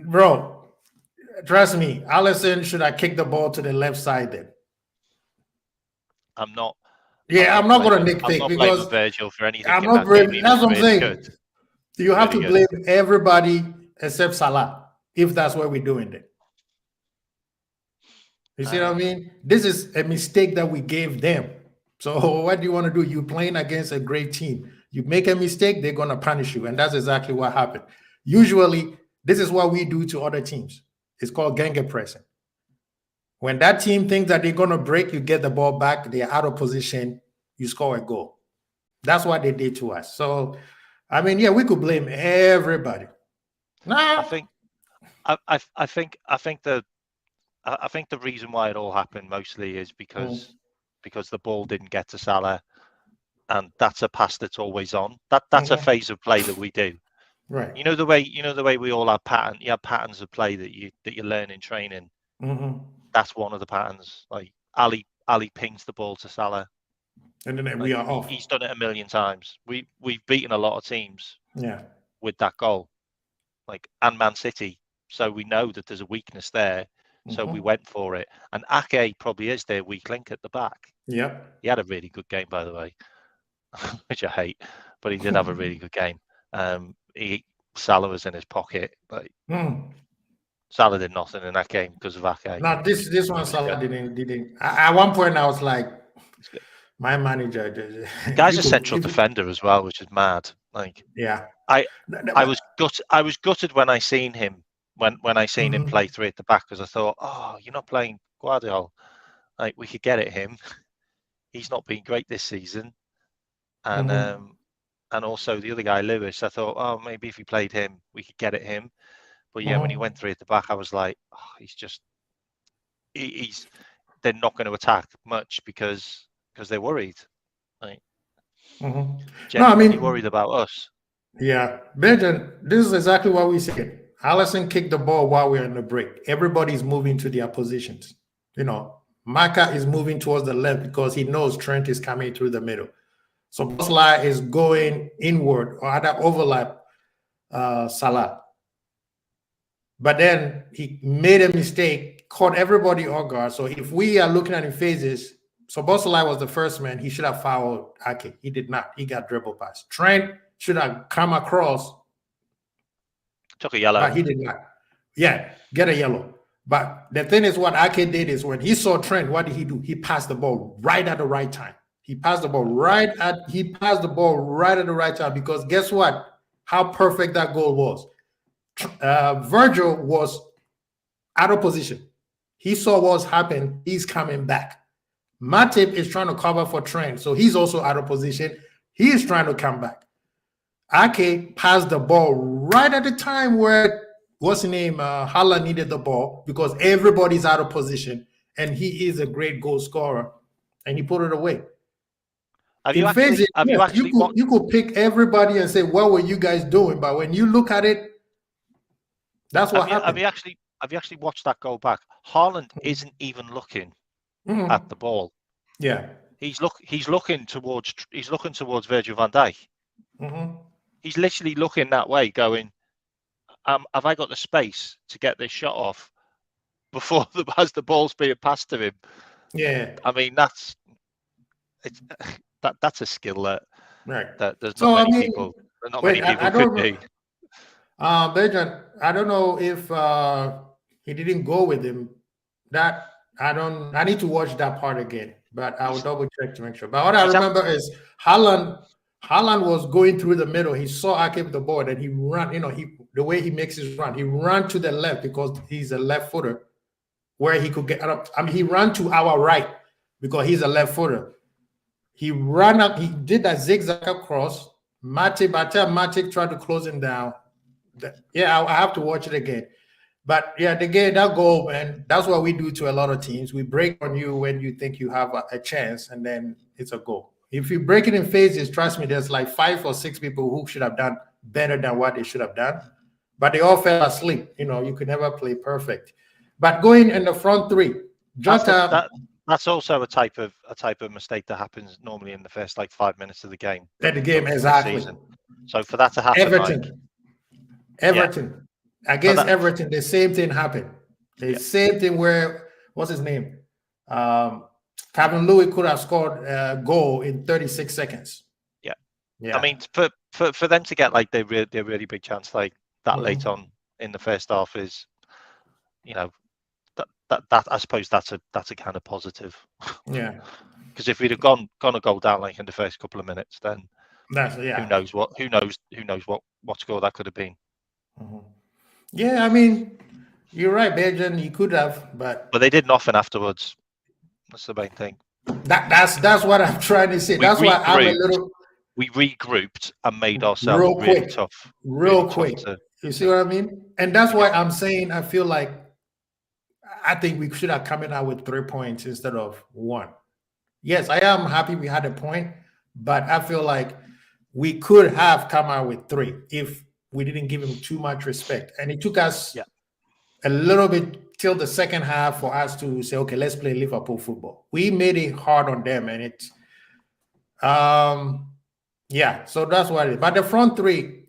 bro, trust me, Alisson should have kicked the ball to the left side then. I'm not going to nitpick because Virgil for anything. I'm not blaming. That's what I'm saying. Good. You have to blame everybody except Salah if that's what we're doing then. You see what I mean? This is a mistake that we gave them. So what do you want to do? You're playing against a great team. You make a mistake, they're going to punish you. And that's exactly what happened. Usually, this is what we do to other teams. It's called gegenpressing. When that team thinks that they're going to break, you get the ball back, they're out of position, you score a goal. That's what they did to us. So, I mean, yeah, we could blame everybody. I think the reason why it all happened mostly is because the ball didn't get to Salah, and that's a pass that's always on. That's a phase of play that we do. Right. You know the way we all have patterns. You have patterns of play that you learn in training. That's one of the patterns. Like Ali pings the ball to Salah, and then we are off. He's done it a million times. We've beaten a lot of teams. Yeah. With that goal, and Man City. So we know that there's a weakness there. So we went for it. And Ake probably is their weak link at the back. Yeah. He had a really good game, by the way, which I hate, but he did have a really good game. Salah was in his pocket. Salah did nothing in that game because of Ake. No, this one Salah didn't. At one point, I was like, my manager. Guy's a central defender as well, which is mad. Yeah. I was gutted when I seen him. When I seen him play 3 at the back, because I thought, oh, you're not playing Guardiola. We could get at him. He's not been great this season. And also the other guy, Lewis, I thought, oh, maybe if he played him, we could get at him. But yeah, when he went 3 at the back, I was like, oh, they're not going to attack much because they're worried. Genuinely worried about us. Yeah, Benjamin, this is exactly what we said. Alisson kicked the ball while we're in the break. Everybody's moving to their positions. Maka is moving towards the left because he knows Trent is coming through the middle. So Bosley is going inward or either overlap Salah. But then he made a mistake, caught everybody off guard. So if we are looking at in phases, so Bosley was the first man. He should have fouled Ake. He did not. He got dribble pass. Trent should have come across. Took a yellow. But he did not. Yeah, get a yellow. But the thing is, what Ake did is when he saw Trent, what did he do? He passed the ball right at the right time. He passed the ball right at the right time, because guess what? How perfect that goal was. Virgil was out of position. He saw what's happened. He's coming back. Matip is trying to cover for Trent, so he's also out of position. He is trying to come back. Ake passed the ball right at the time where, what's his name, Hala needed the ball, because everybody's out of position, and he is a great goal scorer, and he put it away. You could pick everybody and say, what were you guys doing? But when you look at it, that's what happened. Have you actually watched that goal back? Haaland isn't even looking at the ball. Yeah. He's looking towards Virgil van Dijk. He's literally looking that way, going, have I got the space to get this shot off before as the ball's being passed to him? Yeah. I mean, that's a skill that there's not many people could do. Bertrand, I don't know if he didn't go with him. I need to watch that part again, but I will double check to make sure. But what I remember is Haaland was going through the middle. He saw Ake with the ball, and he ran. The way he makes his run, he ran to the left because he's a left footer, where he could get up. I mean, he ran to our right because he's a left footer. He ran up. He did that zigzag across. Matip tried to close him down. Yeah, I have to watch it again. But yeah, again, that goal, and that's what we do to a lot of teams. We break on you when you think you have a chance, and then it's a goal. If you break it in phases, trust me, there's like 5 or 6 people who should have done better than what they should have done, but they all fell asleep. You could never play perfect. But going in the front three, Jota. That's also a type of mistake that happens normally in the first 5 minutes of the game. Exactly. So for that to happen, Everton. Against Everton, the same thing happened. The same thing where, what's his name? Calvin Lewis could have scored a goal in 36 seconds. Yeah. I mean, for them to get their really big chance that late on in the first half is, that I suppose that's a kind of positive. Yeah. Because if we'd have gone a goal down in the first couple of minutes, then who knows what score that could have been. Yeah, I mean, you're right, Bergen. You could have, but they did nothing afterwards. That's the main thing. That's what I'm trying to say. That's why I'm a little. We regrouped and made ourselves really tough. Real quick. You see what I mean? And that's why I'm saying I feel like I think we should have come out with 3 points instead of 1. Yes, I am happy we had a point, but I feel like we could have come out with 3 if we didn't give him too much respect. And it took us a little bit till the second half for us to say, okay, let's play Liverpool football. We made it hard on them, and it's so that's what it is. But the front 3,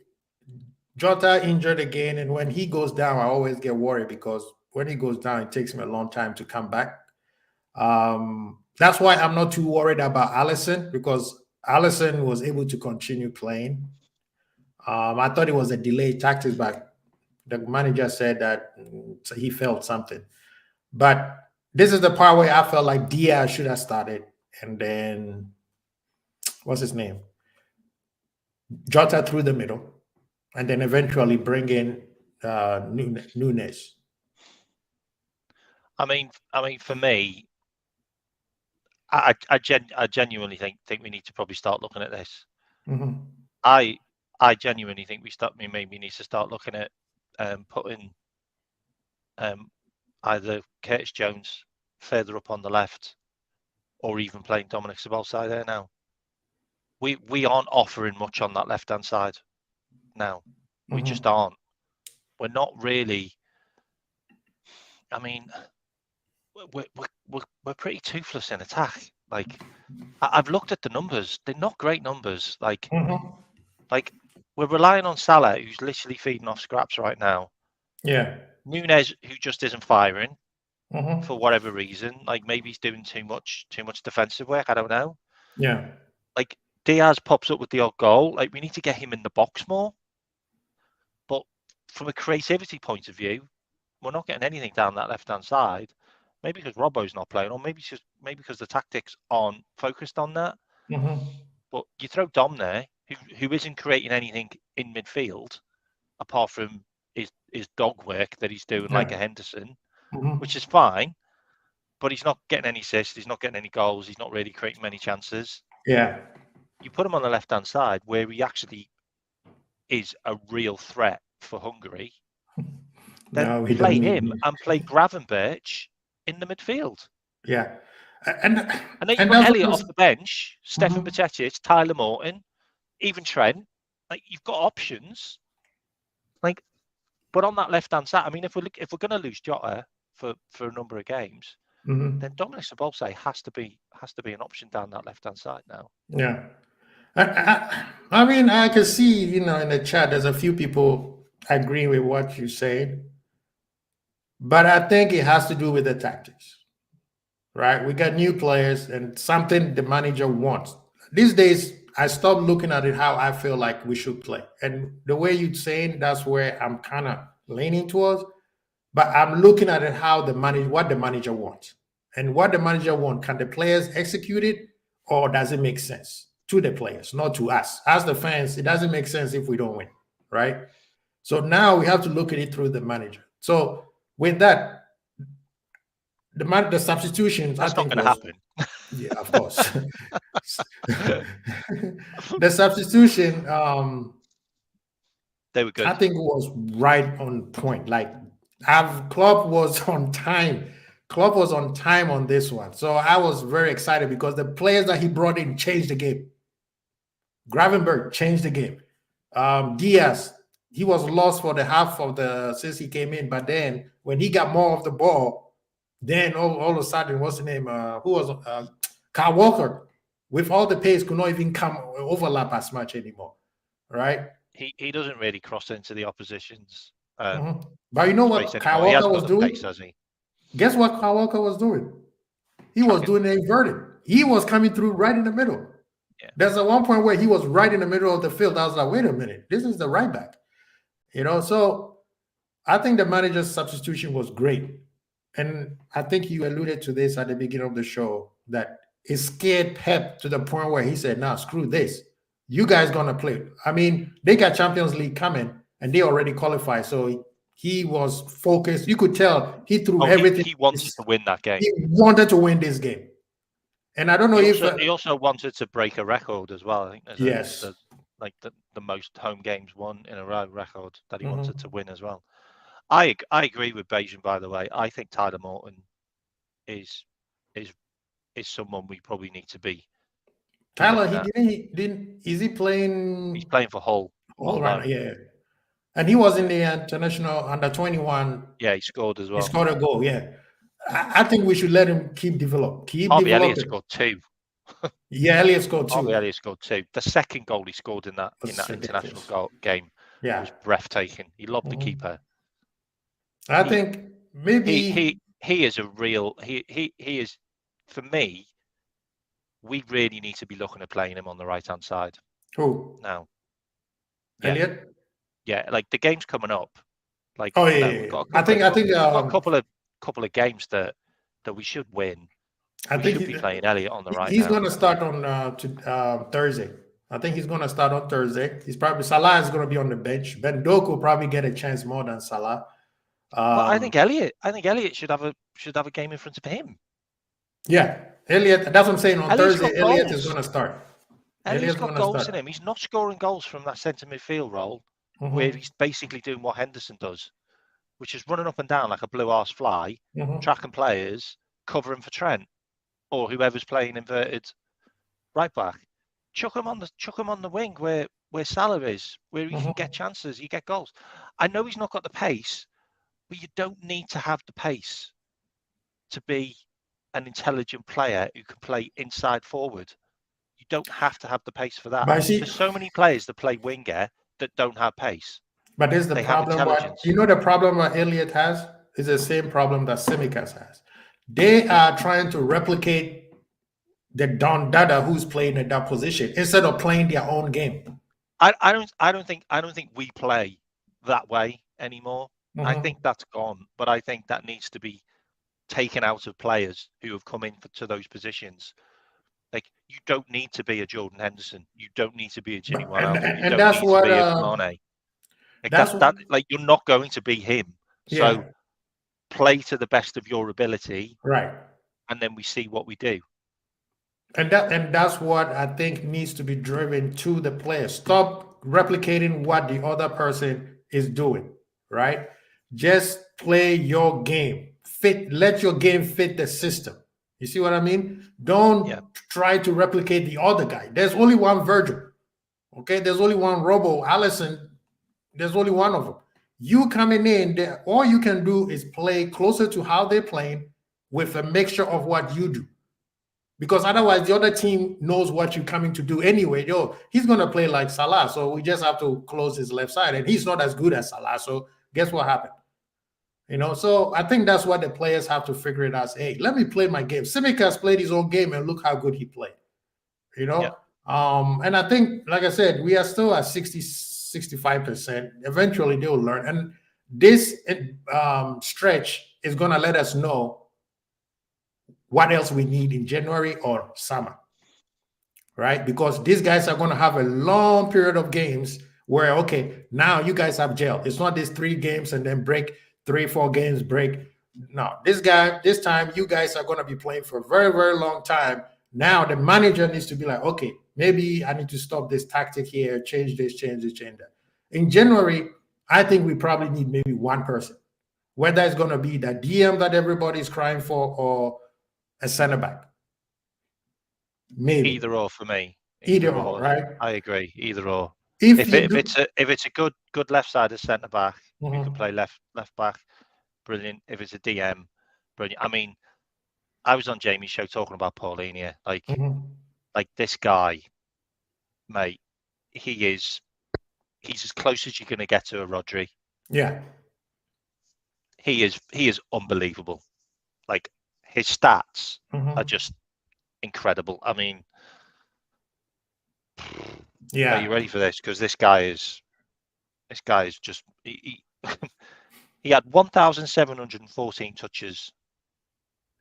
Jota injured again, and when he goes down, I always get worried because when he goes down, it takes him a long time to come back. That's why I'm not too worried about Alisson, because Alisson was able to continue playing. I thought it was a delayed tactics, but the manager said that he felt something. But this is the part where I felt like Diaz should have started, and then what's his name? Jota through the middle, and then eventually bring in Nunes. I mean, for me, I genuinely think we need to probably start looking at this. I genuinely think we need to start looking at putting either Curtis Jones further up on the left, or even playing Dominic Szoboszlai there now. We aren't offering much on that left hand side now. We just aren't. We're not really. I mean, we're pretty toothless in attack. I've looked at the numbers; they're not great numbers. We're relying on Salah, who's literally feeding off scraps right now. Yeah. Nunes, who just isn't firing for whatever reason. Maybe he's doing too much defensive work. I don't know. Yeah. Diaz pops up with the odd goal. We need to get him in the box more. But from a creativity point of view, we're not getting anything down that left-hand side. Maybe because Robbo's not playing, or maybe because the tactics aren't focused on that. But you throw Dom there, who isn't creating anything in midfield, apart from his dog work that he's doing like a Henderson, which is fine. But he's not getting any assists. He's not getting any goals. He's not really creating many chances. Yeah. You put him on the left-hand side where he is a real threat for Hungary. Then play him and play Gravenberch in the midfield. Yeah. And then you put Elliott off the bench, Stefan Bajcetic, Tyler Morton, even Trent. Like, you've got options. Like, but on that left-hand side, I mean, if we're going to lose Jota for a number of games, then Dominic Szoboszlai has to be an option down that left-hand side now. Yeah. I mean, I can see, in the chat, there's a few people agreeing with what you said, but I think it has to do with the tactics, right? We got new players and something the manager wants. These days, I stopped looking at it how I feel like we should play. And the way you're saying, that's where I'm kind of leaning towards, but I'm looking at it what the manager wants. And what the manager wants, can the players execute it, or does it make sense to the players, not to us? As the fans, it doesn't make sense if we don't win, right? So now we have to look at it through the manager. So with that, the substitutions, that's I think not going to happen. Yeah, of course. The substitution, they were good. I think it was right on point. Like, Klopp was on time. Klopp was on time on this one. So I was very excited because the players that he brought in changed the game. Gravenberch changed the game. Diaz, he was lost for the half of since he came in, but then when he got more of the ball, then all of a sudden, what's the name? Who was Kyle Walker, with all the pace, could not even overlap as much anymore, right? He doesn't really cross into the opposition's. But you know what Kyle Walker was doing? Pace, Guess what Kyle Walker was doing? He was doing the inverted. He was coming through right in the middle. Yeah. There's a one point where he was right in the middle of the field. I was like, wait a minute, this is the right back. So I think the manager's substitution was great. And I think you alluded to this at the beginning of the show, that it scared Pep to the point where he said, nah, screw this. You guys going to play. I mean, they got Champions League coming and they already qualified. So he was focused. You could tell he threw everything. He wanted to win that game. He wanted to win this game. And I don't know he also wanted to break a record as well. I think there's the most home games won in a row record that he wanted to win as well. I agree with Bajan, by the way. I think Tyler Morton is someone we probably need to be. Tyler, is he playing? He's playing for Hull. All right, yeah. And he was in the international under 21. Yeah, he scored as well. He scored a goal, yeah. I think we should let him keep developing. Elliott scored 2. Yeah, Elliott scored 2. Harvey Elliott scored 2. The second goal he scored in that international game was breathtaking. He lobbed the keeper. I think maybe he is a real he is, for me. We really need to be looking at playing him on the right hand side. Who now? Elliott. Yeah, like the game's coming up. Like, we've got I think we've got a couple of games that we should win. We should be playing Elliott on the right. He's going to start on Thursday. I think he's going to start on Thursday. Salah is going to be on the bench. Ben Doku will probably get a chance more than Salah. But I think Elliott should have a game in front of him. Yeah, Elliott. That's what I'm saying. On Thursday, Elliott is going to start. Elliott's got goals in him. He's not scoring goals from that centre midfield role, where he's basically doing what Henderson does, which is running up and down like a blue arse fly, tracking players, covering for Trent or whoever's playing inverted right back. Chuck him on the wing where Salah is, where he can get chances, you get goals. I know he's not got the pace, but you don't need to have the pace to be an intelligent player who can play inside forward. You don't have to have the pace for that. There's so many players that play winger that don't have pace. But there's the problem. The problem that Elliott has is the same problem that Tsimikas has. They are trying to replicate the Don Dada who's playing in that position instead of playing their own game. I don't think we play that way anymore. I think that's gone, but I think that needs to be taken out of players who have come in to those positions. Like, you don't need to be a Jordan Henderson. You don't need to be a Gini Wijnaldum. You don't that's need to what be a Mane. Like that's that, like, you're not going to be him. yeah, So play to the best of your ability, right. and then we see what we do. And that's what I think needs to be driven to the player. Stop replicating what the other person is doing, right? Just play your game. Let your game fit the system. You see what I mean? Don't try to replicate the other guy. There's only one Virgil. Okay, there's only one Robo Allison. There's only one of them. You coming in, all you can do is play closer to how they're playing with a mixture of what you do. Because otherwise, the other team knows what you're coming to do anyway. Yo, he's going to play like Salah, so we just have to close his left side, and he's not as good as Salah. So guess what happened? So I think that's what the players have to figure it out. Hey, let me play my game. Simic has played his own game, and look how good he played. And I think, like I said, we are still at 65%. Eventually, they'll learn, and this stretch is going to let us know what else we need in January or summer, right? Because these guys are going to have a long period of games where, okay, now you guys have gel. It's not these 3 games and then break, 3-4 games break. No, this time you guys are going to be playing for a very, very long time. Now the manager needs to be like, okay, maybe I need to stop this tactic here, change this, change that. In January, I think we probably need maybe one person, whether it's going to be the DM that everybody's crying for or a center back. Maybe either or for me. Either or, right? I agree. Either or. If it's a good left-sided centre back, who can play left back, brilliant. If it's a DM, brilliant. I mean, I was on Jamie's show talking about Paulinho. Like this guy, mate, he's as close as you're going to get to a Rodri. Yeah. He is unbelievable. Like, his stats are just incredible. I mean, are you ready for this? Because this guy is just he had 1,714 touches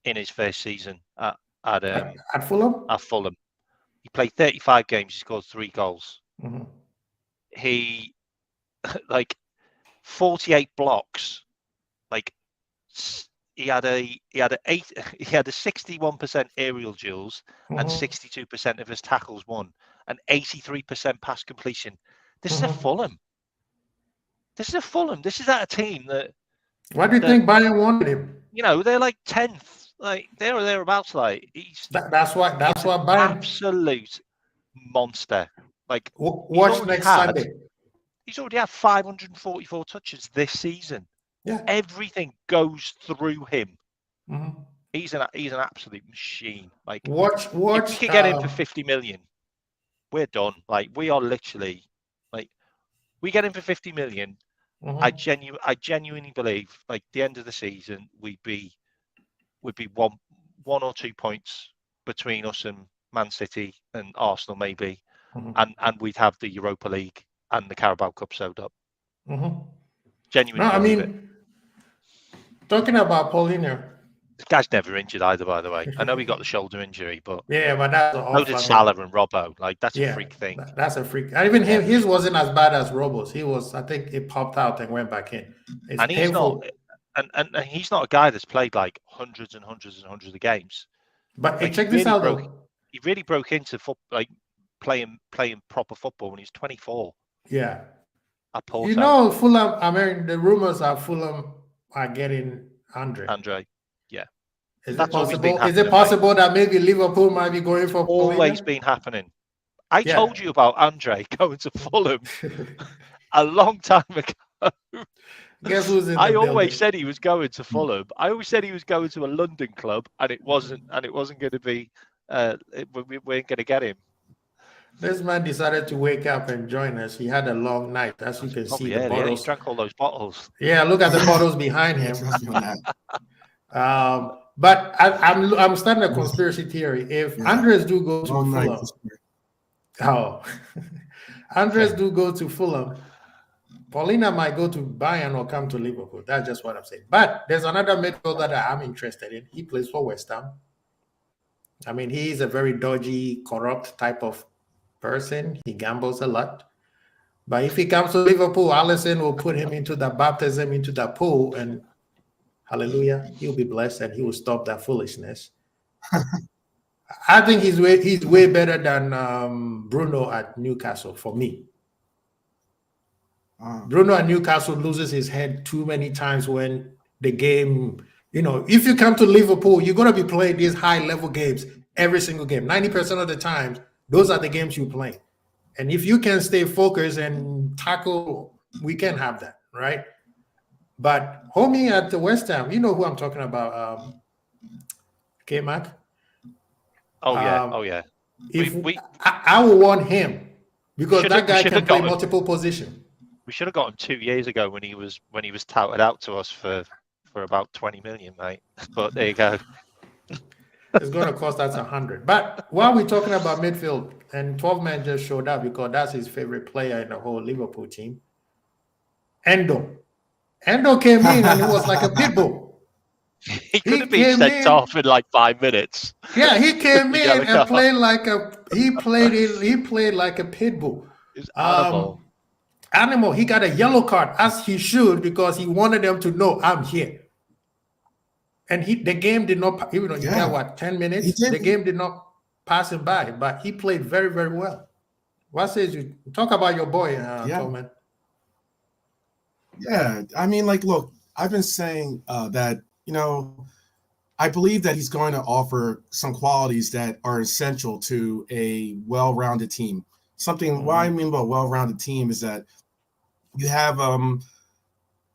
in his first season at Fulham. At Fulham, he played 35 games. He scored 3 goals. He 48 blocks. Like, he had a 61% aerial duels and 62% of his tackles won, and 83% pass completion. This is a Fulham. This is at a team that. Why do you think Bayern wanted him? They're like 10th. Like, they're thereabouts. Like, that's why Bayern, absolute monster. Like, watch next Sunday. He's already had 544 touches this season. Yeah, everything goes through him. He's an absolute machine. Like, watch. If we could get him for 50 million, we're done. Like, we are literally, like, we get him for 50 million. I genuinely believe, like, the end of the season, we'd be one or 2 points between us and Man City and Arsenal, maybe, and we'd have the Europa League and the Carabao Cup sewed up. Genuinely, I mean, talking about Paulinho, this guy's never injured either, by the way. I know he got the shoulder injury, but but that's so did Salah and Robbo. Like, that's a freak thing. That's a freak. And even his wasn't as bad as Robbo's. He was, I think, it popped out and went back in. It's and painful. And he's not a guy that's played like hundreds and hundreds and hundreds of games. But like, check this out, though. He really broke into like playing proper football when he was 24. Yeah. At Porto. Fulham. I mean, the rumors are Fulham are getting Andre. Yeah. Is it possible that maybe Liverpool might be going for always Paulinho? Been happening? I told you about Andre going to Fulham a long time ago. Guess who's in I the always building? said he was going to Fulham. I always said he was going to a London club, and it wasn't going to be. We weren't going to get him. This man decided to wake up and join us. He had a long night, as you can see. The bottles. Yeah, he drank all those bottles. Yeah, look at the bottles behind him. But I'm starting a conspiracy theory. If Andres do go to Fulham, Andres do go to Fulham, Paulina might go to Bayern or come to Liverpool. That's just what I'm saying. But there's another midfielder that I'm interested in. He plays for West Ham. I mean, he's a very dodgy, corrupt type of person. He gambles a lot. But if he comes to Liverpool, Alisson will put him into the baptism, into the pool, and hallelujah, he'll be blessed and he will stop that foolishness. I think he's way better than Bruno at Newcastle for me. Bruno at Newcastle loses his head too many times when the game, if you come to Liverpool, you're going to be playing these high-level games every single game. 90% of the times, those are the games you play. And if you can stay focused and tackle, we can have that, right? But homie at the West Ham, you know who I'm talking about, K-Mac? Oh, yeah. I would want him because that guy can play multiple positions. We should have got him 2 years ago when he was touted out to us for about 20 million, mate. But there you go. It's going to cost us 100. But while we're talking about midfield, and 12 man just showed up because that's his favorite player in the whole Liverpool team. Endo came in and he was like a pit bull. He could have been sent off in like 5 minutes. Yeah, he came in and played like a pit bull. It's Animal. He got a yellow card as he should because he wanted them to know I'm here. And the game did not, even though he got what, 10 minutes? The game did not pass him by, but he played very, very well. What says you? Talk about your boy, Coleman. Yeah, I mean, look, I've been saying that, I believe that he's going to offer some qualities that are essential to a well-rounded team. What I mean by well-rounded team is that you have,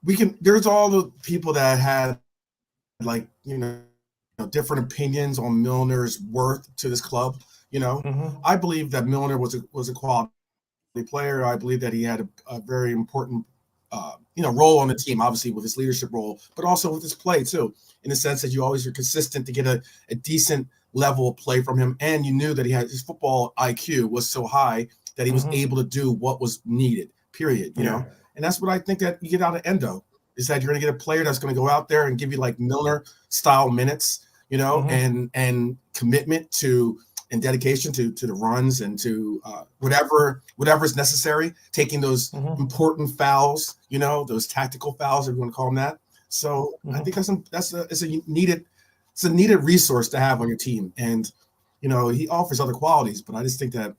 there's all the people that had different opinions on Milner's worth to this club. I believe that Milner was a quality player. I believe that he had a very important role on the team, obviously with his leadership role, but also with his play too, in the sense that you always are consistent to get a decent level of play from him. And you knew that his football IQ was so high that he was able to do what was needed, period. You know, and that's what I think that you get out of Endo, is that you're going to get a player that's going to go out there and give you like Milner style minutes, and commitment to and dedication to the runs and to whatever's necessary, taking those important fouls, those tactical fouls, if you want to call them that. So I think it's a needed resource to have on your team. And, he offers other qualities, but I just think that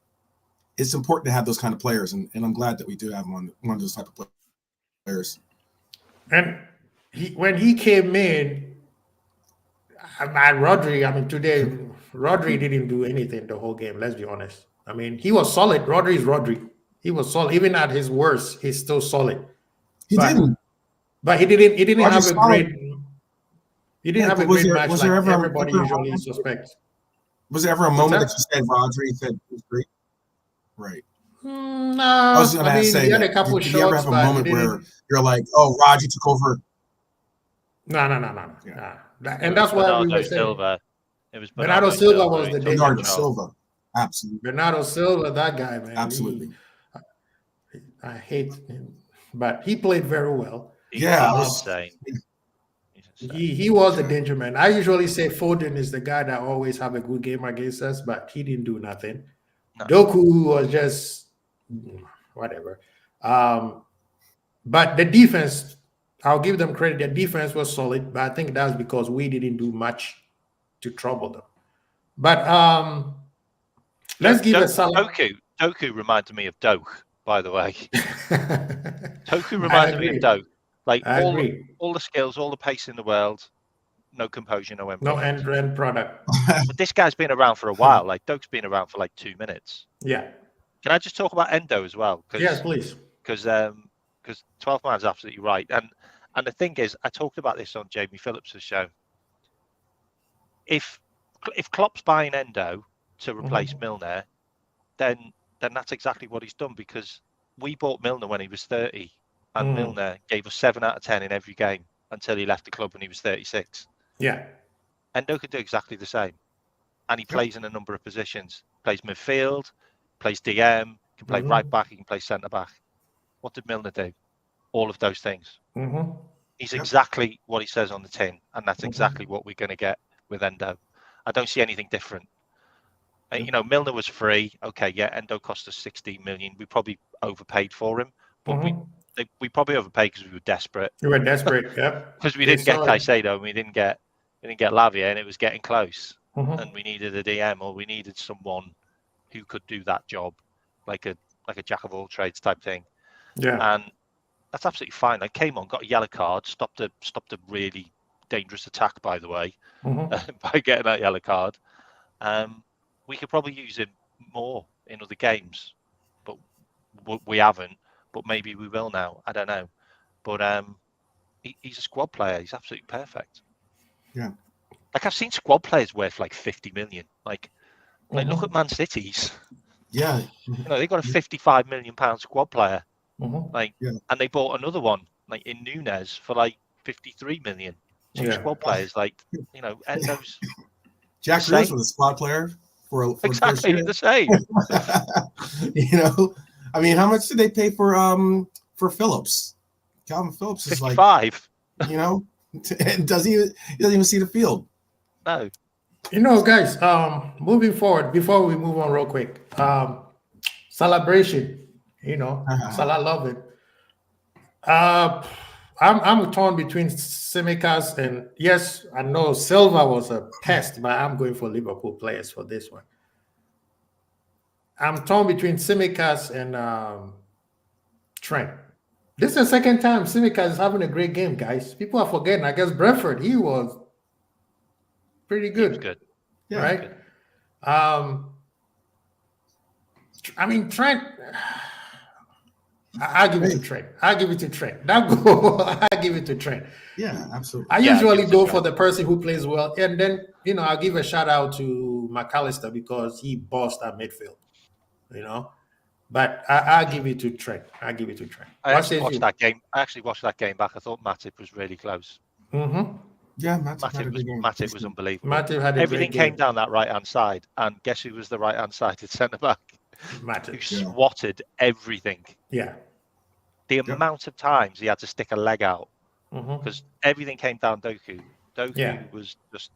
it's important to have those kind of players. And I'm glad that we do have one of those type of players. And when he came in, today, Rodri didn't do anything the whole game. Let's be honest. I mean, he was solid. Rodri is Rodri. He was solid. Even at his worst, he's still solid. But he didn't have a great. He didn't have a great match like everybody usually suspects. Was there ever a moment that you said Rodri said he was great? Right. No, I was going to say, he had a couple of shots. Did you ever have a moment where you're like, "Oh, Rodri took over"? No. And that's why we were saying. It was Bernardo Silva was the danger. Bernardo Silva, absolutely. Bernardo Silva, that guy, man. Absolutely. I hate him, but he played very well. Insane. He was the danger man. I usually say Foden is the guy that always have a good game against us, but he didn't do nothing. No. Doku was just whatever. But the defense, I'll give them credit. Their defense was solid, but I think that's because we didn't do much to trouble them. But let's give a salad. Doku reminded me of Doak, by the way. Doku reminded me of Doak. Like all the skills, all the pace in the world, no composure, no end product. No end product. But this guy's been around for a while. Like Doak's been around for like 2 minutes. Yeah. Can I just talk about Endo as well? Yes, please. Because 12 man's absolutely right. And the thing is, I talked about this on Jamie Phillips' show. If Klopp's buying Endo to replace Milner, then that's exactly what he's done, because we bought Milner when he was 30, and Milner gave us 7 out of 10 in every game until he left the club when he was 36. Yeah. Endo could do exactly the same. And he plays in a number of positions. Plays midfield, plays DM, can play right back, he can play centre back. What did Milner do? all of those things. He's exactly what he says on the tin, and that's exactly what we're going to get with Endo. I don't see anything different. You know, Milner was free. Okay, yeah, Endo cost us 16 million. We probably overpaid for him, but we probably overpaid because we were desperate. You were desperate, yep. Because we didn't get Caicedo, and we didn't get Lavia, and it was getting close. And we needed a DM, or we needed someone who could do that job, like a jack of all trades type thing. Yeah. And that's absolutely fine. Like, came on, got a yellow card, stopped a really dangerous attack, by the way, by getting that yellow card. We could probably use him more in other games, but we haven't. But maybe we will now. I don't know. But he's a squad player. He's absolutely perfect. Yeah. Like, I've seen squad players worth like 50 million. Like look at Man City's. Yeah. You know, they got a 55 million pound squad player. Yeah. And they bought another one, like in Nunes, for like 53 million. Two squad players, like, you know, Endo's Jack Grealish was a squad player for exactly the same. You know, I mean, how much did they pay for Phillips? Calvin Phillips is 55. Like, you know, and he doesn't even see the field. No. You know, guys, moving forward, before we move on real quick, celebration, you know, Salah love it. I'm torn between Tsimikas and, yes, I know Silva was a pest, but I'm going for Liverpool players for this one. I'm torn between Tsimikas and Trent. This is the second time Tsimikas is having a great game, guys. People are forgetting. I guess Brentford, he was pretty good. He was good. Yeah. Right? Good. I mean, Trent, I'll give it to Trent. I'll give it to Trent. That goal, I'll give it to Trent. Yeah, absolutely. I usually go for the person who plays well. And then, you know, I'll give a shout out to McAllister because he bossed our midfield, you know. But I'll give it to Trent. I'll give it to Trent. I actually watched that game back. I thought Matip was really close. Yeah, Matip was unbelievable. Matip had everything came down that right-hand side, and guess who was the right-hand-sided centre-back? Matip. Who swatted everything. Yeah. The amount of times he had to stick a leg out, because everything came down Doku. Doku was just...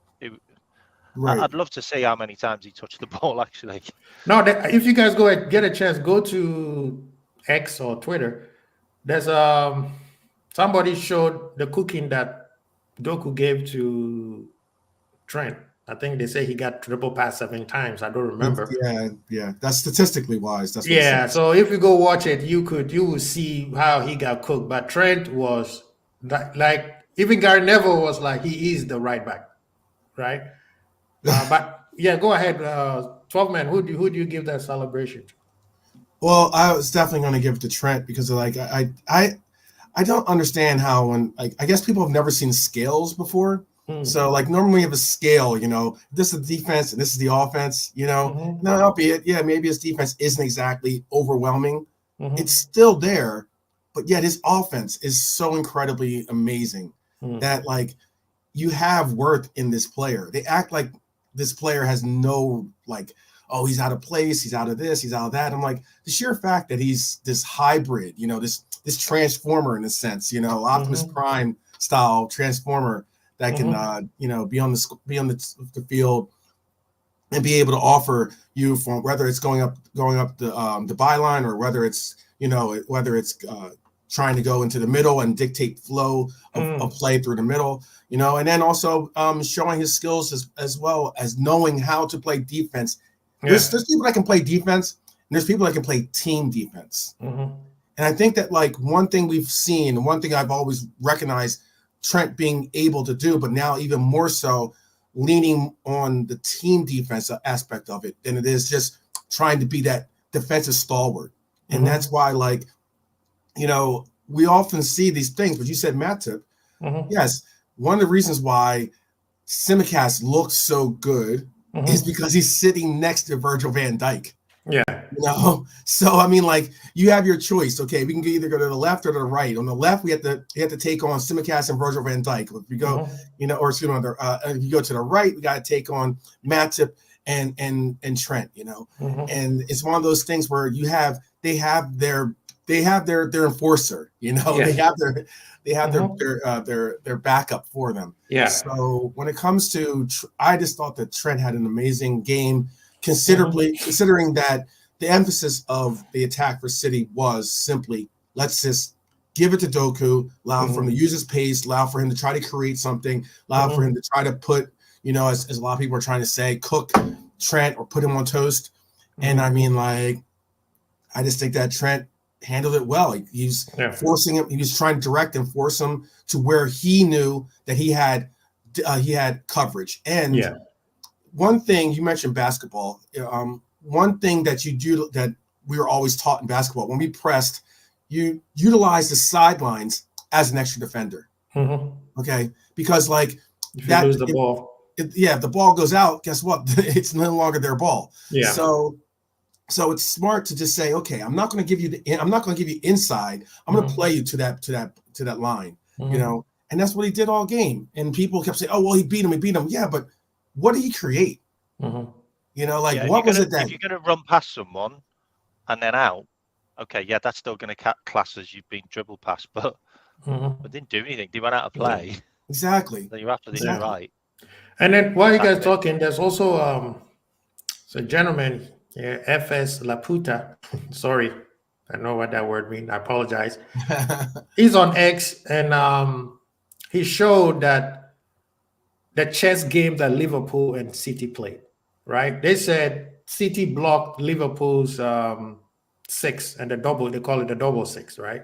Right. I'd love to see how many times he touched the ball, actually. No, if you guys get a chance, go to X or Twitter. There's somebody showed the cooking that Doku gave to Trent. I think they say he got triple pass 7 times. I don't remember. Yeah. That's statistically wise. That's so if you go watch it, you will see how he got cooked. But Trent was like, even Gary Neville was like, he is the right back, right? But yeah, go ahead. 12 man. Who do you give that celebration to? Well, I was definitely going to give it to Trent because like I don't understand how when I guess people have never seen scales before. So like normally you have a scale, you know, this is the defense and this is the offense, you know. Now, albeit, maybe his defense isn't exactly overwhelming. It's still there, but yet his offense is so incredibly amazing that like you have worth in this player. They act like this player has no like, oh, he's out of place, he's out of this, he's out of that. I'm like, the sheer fact that he's this hybrid, you know, this transformer in a sense, you know, Optimus Prime style transformer that can you know, be on the field and be able to offer you from whether it's going up the byline or whether it's, you know, trying to go into the middle and dictate flow of play through the middle, you know, and then also showing his skills as well as knowing how to play defense. There's people that can play defense and there's people that can play team defense. And I think that like one thing we've seen, one thing I've always recognized Trent being able to do, but now even more so leaning on the team defense aspect of it than it is just trying to be that defensive stalwart. And that's why, like, you know, we often see these things, but you said Matip. Yes, one of the reasons why Tsimikas looks so good is because he's sitting next to Virgil van Dijk. Yeah. You know, so I mean, like, you have your choice. Okay, we can either go to the left or to the right. On the left, we have to take on Tsimikas and Virgil van Dijk. If we go, you know, or excuse me, if you go to the right, we got to take on Matip and Trent. You know, and it's one of those things where they have their they have their enforcer, you know, Yes. they have their backup for them. Yeah. So when it comes to, I just thought that Trent had an amazing game, considering that the emphasis of the attack for City was simply, let's just give it to Doku, allow for him to use his pace, allow for him to try to create something, allow for him to try to put, you know, as a lot of people are trying to say, cook Trent or put him on toast. And I mean, like, I just think that Trent handled it well. He's forcing him. He was trying to direct and force him to where he knew that he had coverage. And one thing you mentioned basketball. One thing that you do that we were always taught in basketball, when we pressed, you utilize the sidelines as an extra defender. Okay, because like if you lose the ball. If the ball goes out, guess what? It's no longer their ball. Yeah. So it's smart to just say, okay, I'm not going to give you inside. I'm going to play you to that line, you know. And that's what he did all game. And people kept saying, oh, well, he beat him. Yeah, but what did he create? You know, like what was it that if you're going to run past someone and then out? Okay, yeah, that's still going to class as you've been dribbled past, but didn't do anything. They went out of play. Exactly. Then you're absolutely right. And then while you guys talking, there's also a gentleman, FS Laputa. Sorry, I know what that word means. I apologize. He's on X, and he showed that the chess game that Liverpool and City played, right? They said City blocked Liverpool's 6 and the double. They call it the double 6, right?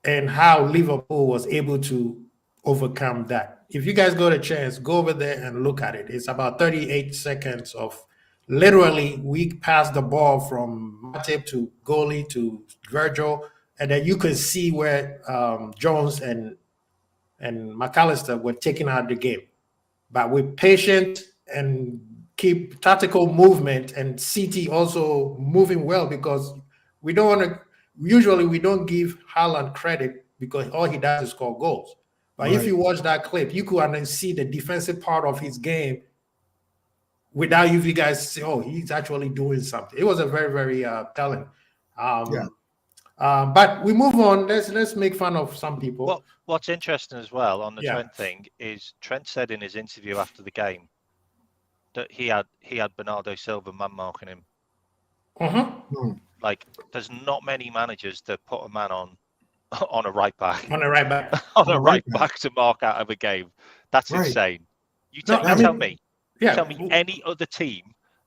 And how Liverpool was able to overcome that. If you guys go to chance, go over there and look at it. It's about 38 seconds of literally we passed the ball from Matip to goalie to Virgil, and then you could see where Jones and McAllister were taking out the game. But with patience and keep tactical movement and CT also moving well, because we don't want to. Usually we don't give Haaland credit because all he does is score goals. But if you watch that clip, you could see the defensive part of his game without you guys say, oh, he's actually doing something. It was a very, very telling. But we move on. Let's make fun of some people. What's interesting as well on the Trent thing is Trent said in his interview after the game that he had Bernardo Silva man marking him. Like, there's not many managers that put a man on a right back. On a right back. On a right back to mark out of a game. That's insane. You tell me any other team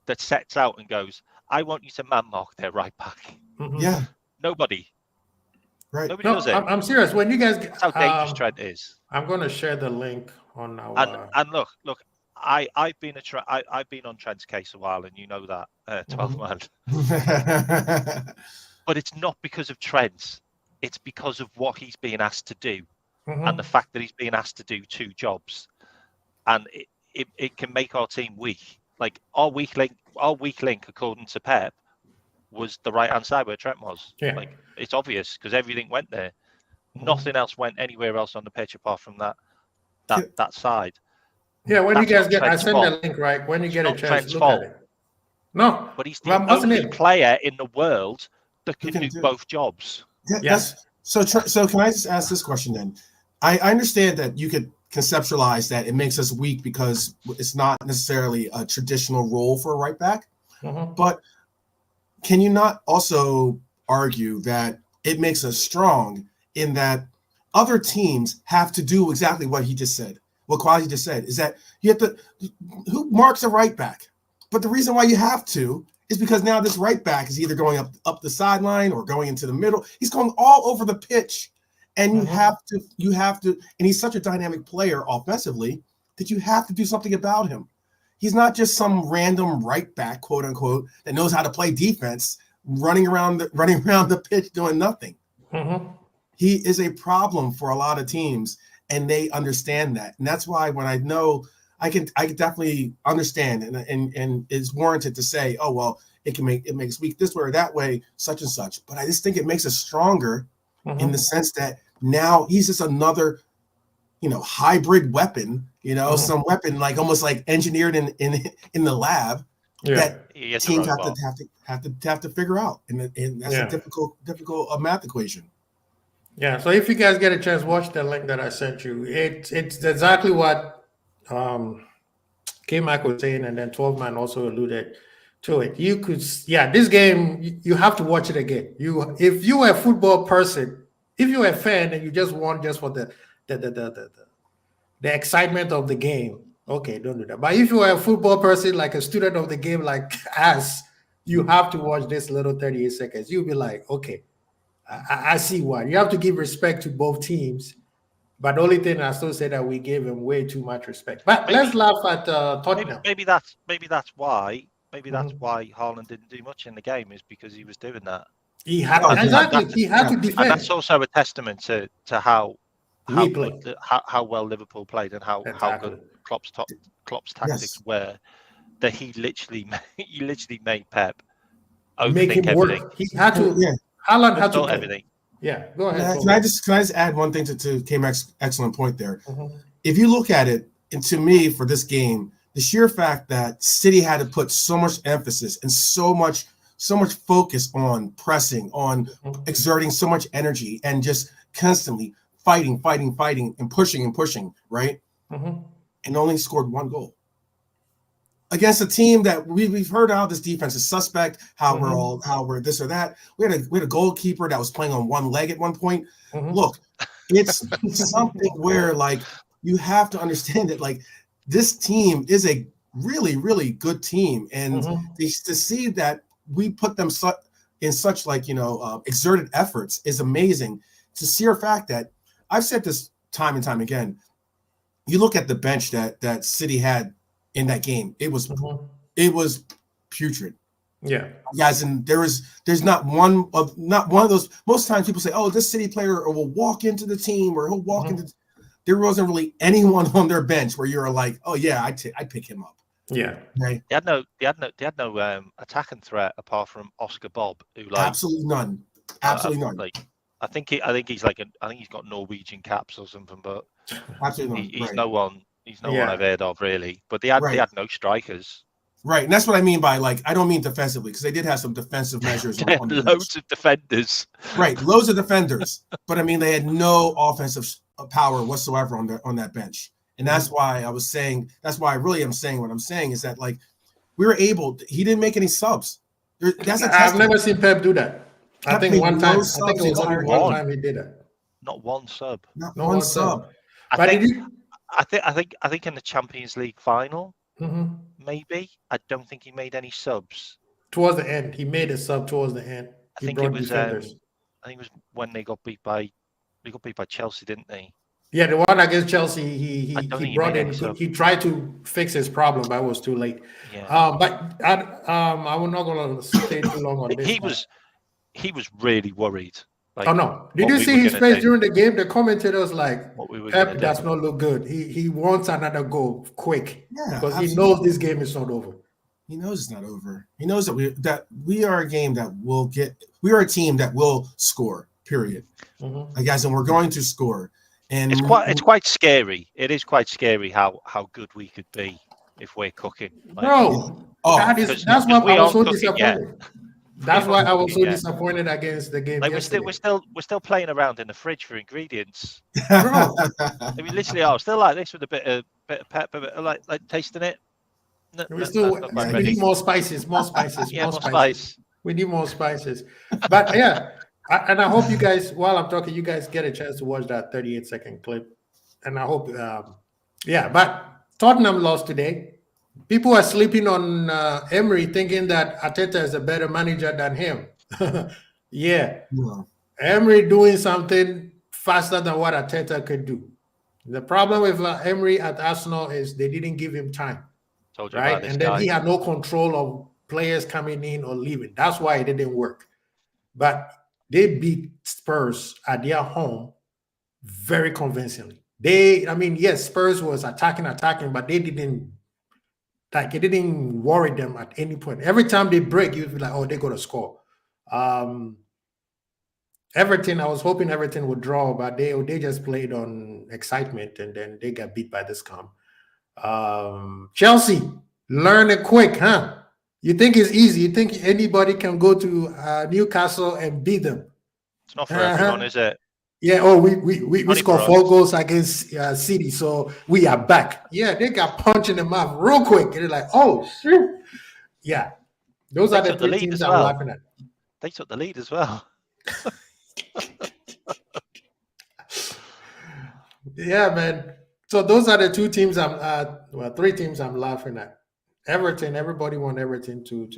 that sets out and goes, I want you to man mark their right back. Yeah. Nobody. Right. Nobody does it. I'm serious. When you guys that's how dangerous Trent is. I'm going to share the link on our. And look. I've been on Trent's case a while, and you know that 12 months. But it's not because of Trent. It's because of what he's being asked to do, and the fact that he's being asked to do 2 jobs, and it can make our team weak. Like our weak link, according to Pep, was the right hand side where Trent was. Yeah. Like it's obvious because everything went there. Nothing else went anywhere else on the pitch apart from that side. Yeah, when you guys get, I send the link, right? When you get a chance, look at it. No, but he's the only player in the world that can do both jobs. Yes. So can I just ask this question then? I understand that you could conceptualize that it makes us weak because it's not necessarily a traditional role for a right back, but can you not also argue that it makes us strong in that other teams have to do exactly what he just said? What Quasi just said is that you have to, who marks a right back? But the reason why you have to is because now this right back is either going up the sideline or going into the middle. He's going all over the pitch. And you have to, and he's such a dynamic player offensively that you have to do something about him. He's not just some random right back, quote unquote, that knows how to play defense, running around the pitch doing nothing. He is a problem for a lot of teams, and they understand that. And that's why when I know I can definitely understand and it's warranted to say, oh well, it makes weak this way or that way, such and such. But I just think it makes us stronger in the sense that now he's just another, hybrid weapon, some weapon like almost like engineered in the lab that He teams have to figure out, and that's a difficult math equation. Yeah. So if you guys get a chance, watch the link that I sent you. It's exactly what K-Mac was saying, and then 12 Man also alluded to it. You could, this game, you have to watch it again. If you are a football person, if you're a fan and you just want just for the excitement of the game, okay, don't do that. But if you are a football person, like a student of the game, like us, you have to watch this little 38 seconds. You'll be like, okay, I see why. You have to give respect to both teams. But the only thing I still say that we gave him way too much respect. But let's laugh at Tottenham. Maybe that's why Haaland didn't do much in the game, is because he was doing that. He had to defend. And that's also a testament to how well Liverpool played and how good Klopp's tactics were. That he literally made Pep overthink everything. He had to. Haaland had to everything. Yeah, go ahead. Can I just add one thing to K-Mac's excellent point there? If you look at it, and to me for this game, the sheer fact that City had to put so much emphasis and so much focus on pressing, on exerting so much energy, and just constantly fighting, and pushing, right? And only scored one goal against a team that we've heard how this defense is suspect, how we're this or that. We had a goalkeeper that was playing on one leg at one point. Look, it's something where like you have to understand that like this team is a really, really good team, and to see that we put them in such like exerted efforts is amazing. To see our fact that I've said this time and time again. You look at the bench that City had in that game, it was putrid. Yeah, guys, and there's not one of those. Most times people say, "Oh, this City player will walk into the team or he'll walk into." There wasn't really anyone on their bench where you're like, "Oh yeah, I'd pick him up." Yeah, okay. They had no attacking threat apart from Oscar Bob, who absolutely none. I think he's got Norwegian caps or something, but absolutely he's no one. He's no one I've heard of really, but they had no strikers. Right, and that's what I mean by like I don't mean defensively because they did have some defensive measures. On loads of defenders. Right, loads of defenders, but I mean they had no offensive power whatsoever on that bench, and that's why I was saying. That's why I really am saying what I'm saying is that like we were able. He didn't make any subs. I've never seen Pep do that. I think one time. I think it was only one time he did it. Not one sub. Not one sub. I think in the Champions League final, maybe. I don't think he made any subs. Towards the end, he made a sub towards the end. I think it was when they got beat by Chelsea, didn't they? Yeah, the one against Chelsea, he brought in. He tried to fix his problem, but it was too late. Yeah. But I was not going to stay too long on this. He was really worried. Like, oh no! Did you see his face during the game? The commentator was like, "Pep does not look good. He wants another goal quick because he knows this game is not over. He knows it's not over. He knows that we are a game that will get. We are a team that will score. Period. Guys, and we're going to score. And it's quite scary. It is quite scary how good we could be if we're cooking. Like, bro, that's why I was so disappointed. That's why I was so disappointed against the game. Like we're still playing around in the fridge for ingredients. Bro, we literally are still like this with a bit of pepper, like tasting it. We need more spices, more spices, more spice. We need more spices. But yeah, and I hope you guys, while I'm talking, you guys get a chance to watch that 38-second clip. And I hope, but Tottenham lost today. People are sleeping on Emery, thinking that Arteta is a better manager than him. Emery doing something faster than what Arteta could do. The problem with Emery at Arsenal is they didn't give him time, right? And then he had no control of players coming in or leaving. That's why it didn't work. But they beat Spurs at their home very convincingly. Spurs was attacking, but they didn't. Like, it didn't worry them at any point. Every time they break, you'd be like, oh, they're going to score. Everton, I was hoping Everton would draw, but they just played on excitement, and then they got beat by this scum. Chelsea, learn it quick, huh? You think it's easy? You think anybody can go to Newcastle and beat them? It's not for everyone, is it? Yeah. Oh, we scored 4 goals against City, so we are back. Yeah, they got punched in the mouth real quick, and they're like, "Oh, shoot!" Yeah, those are the 3 teams I'm laughing at. They took the lead as well. Yeah, man. So those are the 2 teams 3 teams I'm laughing at. Everton. Everybody want Everton to.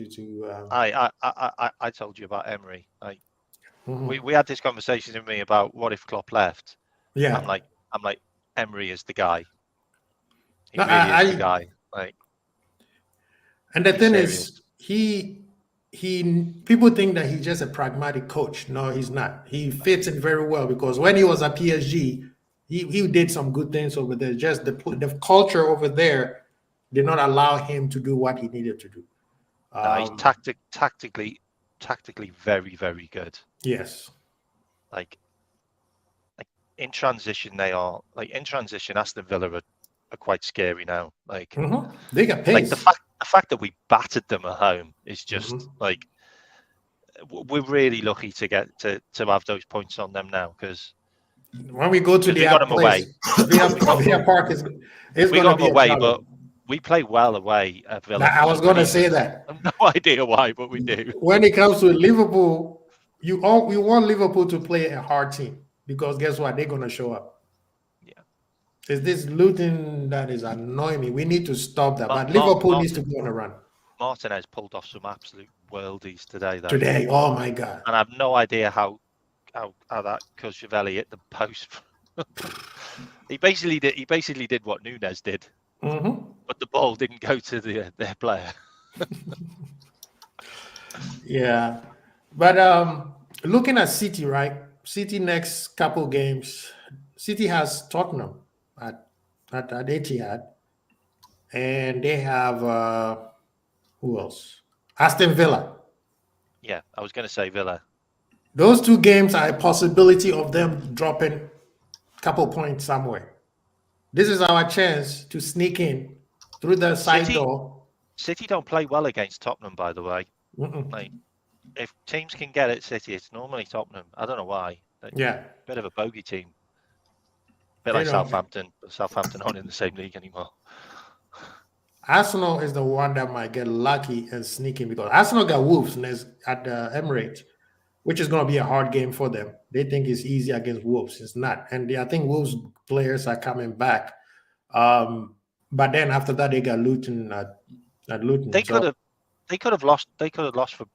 I told you about Emery. We had this conversation with me about what if Klopp left. Yeah. I'm like Emery is the guy. He really is the guy. Like, and the thing is, he people think that he's just a pragmatic coach. No, he's not. He fits in very well because when he was at PSG, he did some good things over there. Just the culture over there did not allow him to do what he needed to do. No, he's tactically very, very good. Yes. Like in transition, Aston Villa are quite scary now. Like they got pace. Like the fact that we battered them at home is just like we're really lucky to get to have those points on them now because when we go to the away, Villa Park is we got them away, but we play well away at Villa. I was going to say that. I have no idea why, but we do. When it comes to Liverpool, we want Liverpool to play a hard team because guess what? They're going to show up. Yeah. It's this Luton that is annoying me. We need to stop that. But Liverpool needs to go on a run. Martinez pulled off some absolute worldies today, though. Today, oh my God. And I have no idea how that Koscielny hit the post. He basically did what Nunes did. But the ball didn't go to their player. Yeah. But looking at City, right? City next couple games. City has Tottenham at Etihad. And they have who else? Aston Villa. Yeah, I was going to say Villa. Those 2 games are a possibility of them dropping a couple points somewhere. This is our chance to sneak in through the side door. City don't play well against Tottenham, by the way. Like, if teams can get at City, it's normally Tottenham. I don't know why. Bit of a bogey team. Bit like Southampton, but Southampton aren't in the same league anymore. Arsenal is the one that might get lucky and sneak in because Arsenal got Wolves at the Emirates, which is going to be a hard game for them. They think it's easy against Wolves. It's not. And I think Wolves players are coming back. But then after that, they got Luton at Luton. They could have lost. They could have lost for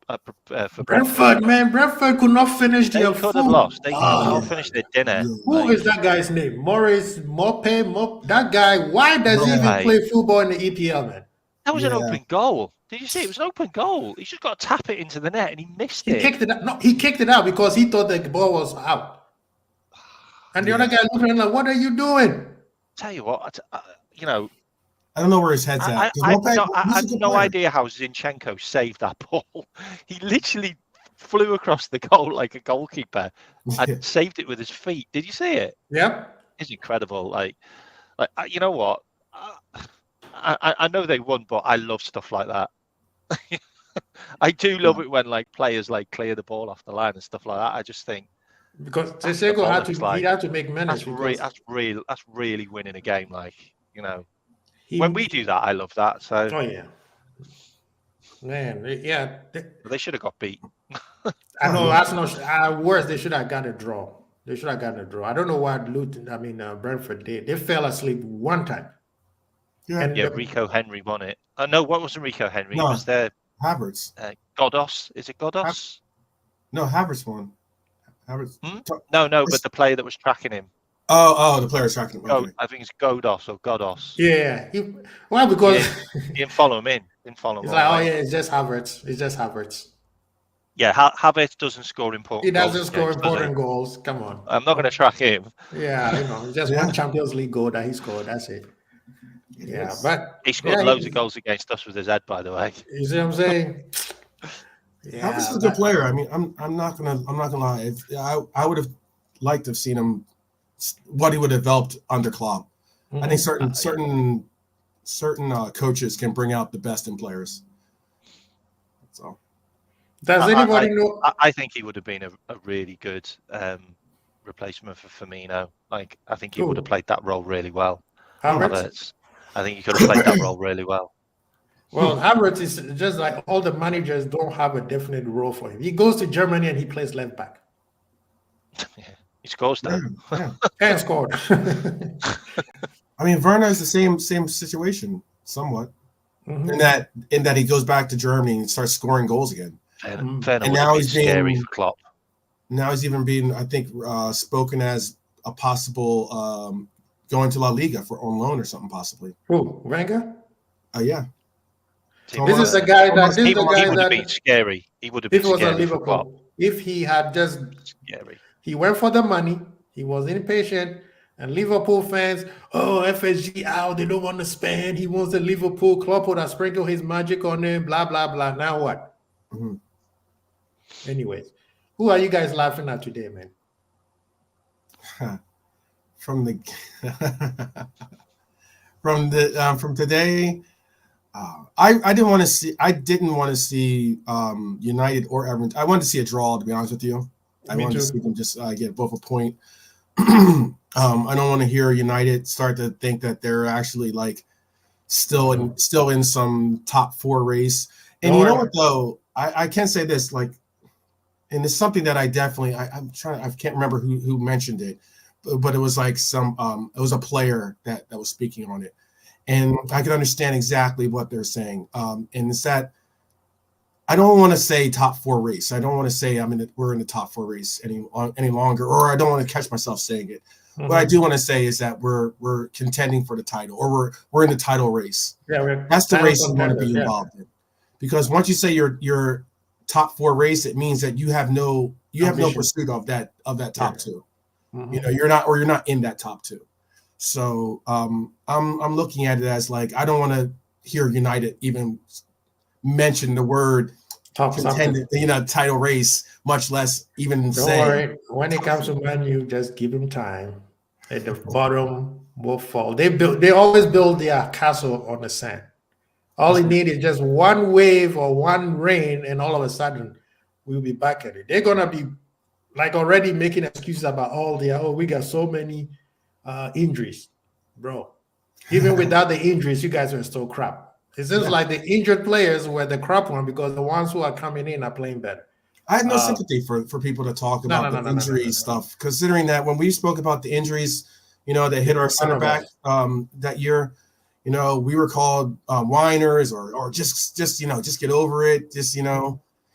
Brentford. Man, Brentford could not finish their food. They could have lost. They could not finish their dinner. Who is that guy's name? Maurice Mope. That guy. Why does he even play football in the EPL, man? That was an open goal. Did you see? It was an open goal. He just got to tap it into the net and he missed it. He kicked it out. No, he kicked it out because he thought the ball was out. And the other guy looked at him like, "What are you doing?" Tell you what, I don't know where his head's at. I had no idea how Zinchenko saved that ball. He literally flew across the goal like a goalkeeper and saved it with his feet. Did you see it? Yep. It's incredible. Like you know what? I know they won, but I love stuff like that. I do love it when like players like clear the ball off the line and stuff like that. I just think because Zinchenko had to make minutes. That's really winning a game. Like, you know, when we do that, I love that. So yeah, man, yeah. They should have got beat. I know. Arsenal. Worse, they should have got a draw. They should have gotten a draw. I don't know what Brentford did. They fell asleep one time. Yeah, Rico Henry won it. No, what wasn't Rico Henry? No, it was there. Havertz. Godos. Is it Godos? No, Havertz won. Havertz. No, but the player that was tracking him. Oh, the player was tracking him. Okay. I think it's Godos or Godos. Yeah. Because he didn't follow him in. It's like, it's just Havertz. Yeah, Havertz doesn't score important. He doesn't score important goals. Come on. I'm not going to track him. Yeah, just one Champions League goal that he scored. That's it. Yeah, but he scored loads of goals against us with his head, by the way. You see what I'm saying? Yeah, Havertz is a good player. I mean, I'm not gonna lie. I would have liked to have seen him what he would have developed under Klopp. I think certain coaches can bring out the best in players. So, does anybody know? I think he would have been a really good replacement for Firmino. Like, I think he would have played that role really well. Havertz. I think he could have played that role really well. Well, Havertz is just like all the managers don't have a definite role for him. He goes to Germany and he plays left back. Yeah, he scores though. Yeah. And scored. I mean, Werner is the same situation somewhat. In that he goes back to Germany and starts scoring goals again. And now he's scary for Klopp. Now he's even being, I think, spoken as a possible going to La Liga on loan or something possibly. Who, Wenger? Yeah. This is the guy that he would have been scary. He would have been scary. If it was a Liverpool, if he had just he went for the money, he was impatient. And Liverpool fans, FSG out, they don't want to spend. He wants the Liverpool club would have sprinkled his magic on him, blah, blah, blah. Now what? Anyways, who are you guys laughing at today, man? From today, I didn't want to see United or Everton. I wanted to see a draw, to be honest with you. I wanted to see them just get both a point. I don't want to hear United start to think that they're actually like still in some top 4 race. And you know what though, I can say this, like, and it's something that I can't remember who mentioned it, but it was like it was a player that was speaking on it, and I can understand exactly what they're saying. And it's that I don't want to say top 4 race. I don't want to say we're in the top 4 race any longer, or I don't want to catch myself saying it. What I do want to say is that we're contending for the title, or we're in the title race. Yeah, that's the race you want to be involved in, because once you say you're top 4 race, it means that you have no pursuit of that top 2. You know, you're not in that top 2. So I'm looking at it as like I don't want to hear United even mention the word contended, title race, much less even say. Don't worry. When it comes to Man U, just give him time. At the bottom will fall. They always build their castle on the sand. All they need is just one wave or one rain, and all of a sudden we'll be back at it. They're gonna be like already making excuses about we got so many injuries, bro. Even without the injuries, you guys are still crap. It seems like the injured players were the crap one because the ones who are coming in are playing better. I have no sympathy for people to talk about the injury stuff, considering that when we spoke about the injuries, that hit our center back that year, we were called whiners or just get over it. Just,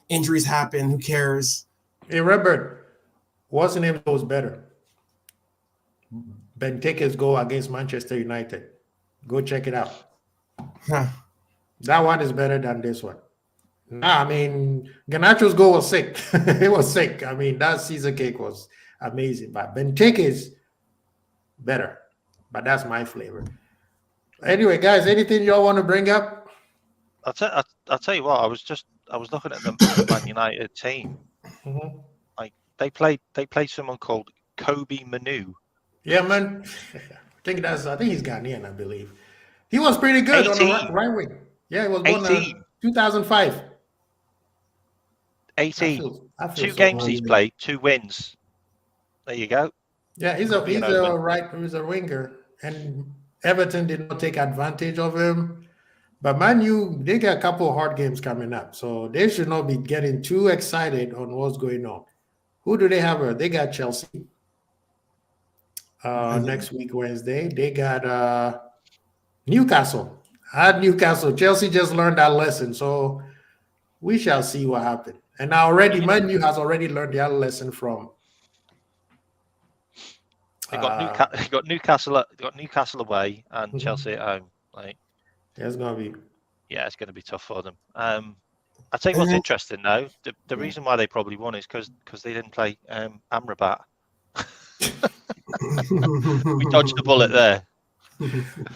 injuries happen. Who cares? Hey, Robert, what's the name goes better? Benteke's goal against Manchester United. Go check it out. That one is better than this one. I mean, Garnacho's goal was sick. It was sick. I mean, that Caesar cake was amazing. But Benteke's better. But that's my flavor. Anyway, guys, anything y'all want to bring up? I'll tell you what. I was looking at the Man United team. Like they played someone called Kobe Manu. Yeah, man. I think he's Ghanaian, I believe. He was pretty good 18. On the right wing. Yeah, it was born in 2005. 18. I feel 2 games he's played, 2 wins. There you go. Yeah, he's a winger, and Everton did not take advantage of him. But Man U, they got a couple of hard games coming up, so they should not be getting too excited on what's going on. Who do they have? They got Chelsea next week, Wednesday. They got Newcastle. At Newcastle, Chelsea just learned that lesson, so we shall see what happens. And now Man U has already learned their lesson from. They got Newcastle away and Chelsea at home. Like, it's gonna be tough for them. I tell you what's interesting though. The reason why they probably won is because they didn't play Amrabat. We dodged the bullet there.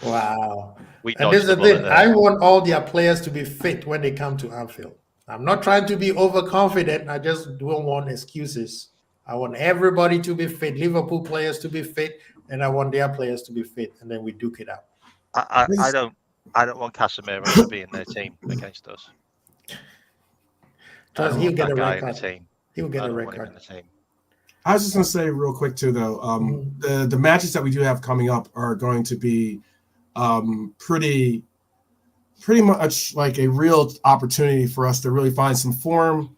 Wow. And this is the thing. I want all their players to be fit when they come to Anfield. I'm not trying to be overconfident. I just don't want excuses. I want everybody to be fit, Liverpool players to be fit, and I want their players to be fit, and then we duke it out. I don't want Casemiro to be in their team against us. Because he'll get a guy red in the card. team. He will get I a don't red want him in card. the team. I was just going to say real quick too, though, the matches that we do have coming up are going to be pretty much like a real opportunity for us to really find some form.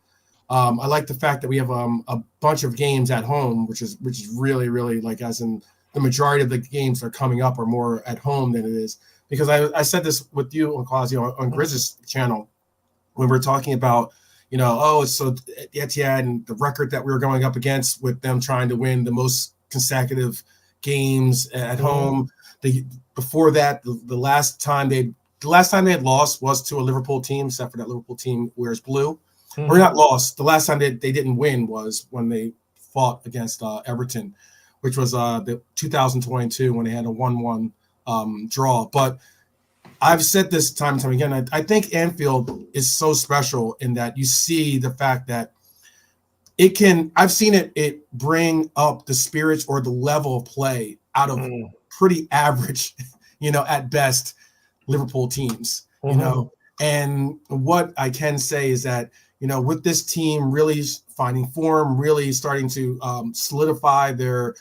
I like the fact that we have a bunch of games at home, which is really, really, like, as in the majority of the games that are coming up are more at home than it is. Because I said this with you, Quasio, on Grizz's channel when we're talking about, it's so Etihad and the record that we were going up against with them trying to win the most consecutive games at home. Before that, the last time they had lost was to a Liverpool team, except for that Liverpool team wears blue. Or not lost. The last time they didn't win was when they fought against Everton, which was the 2022 when they had a 1-1 draw. But I've said this time and time again. I think Anfield is so special in that you see the fact that it can. I've seen it bring up the spirits or the level of play out of pretty average, at best, Liverpool teams. And what I can say is that, with this team really finding form, really starting to solidify their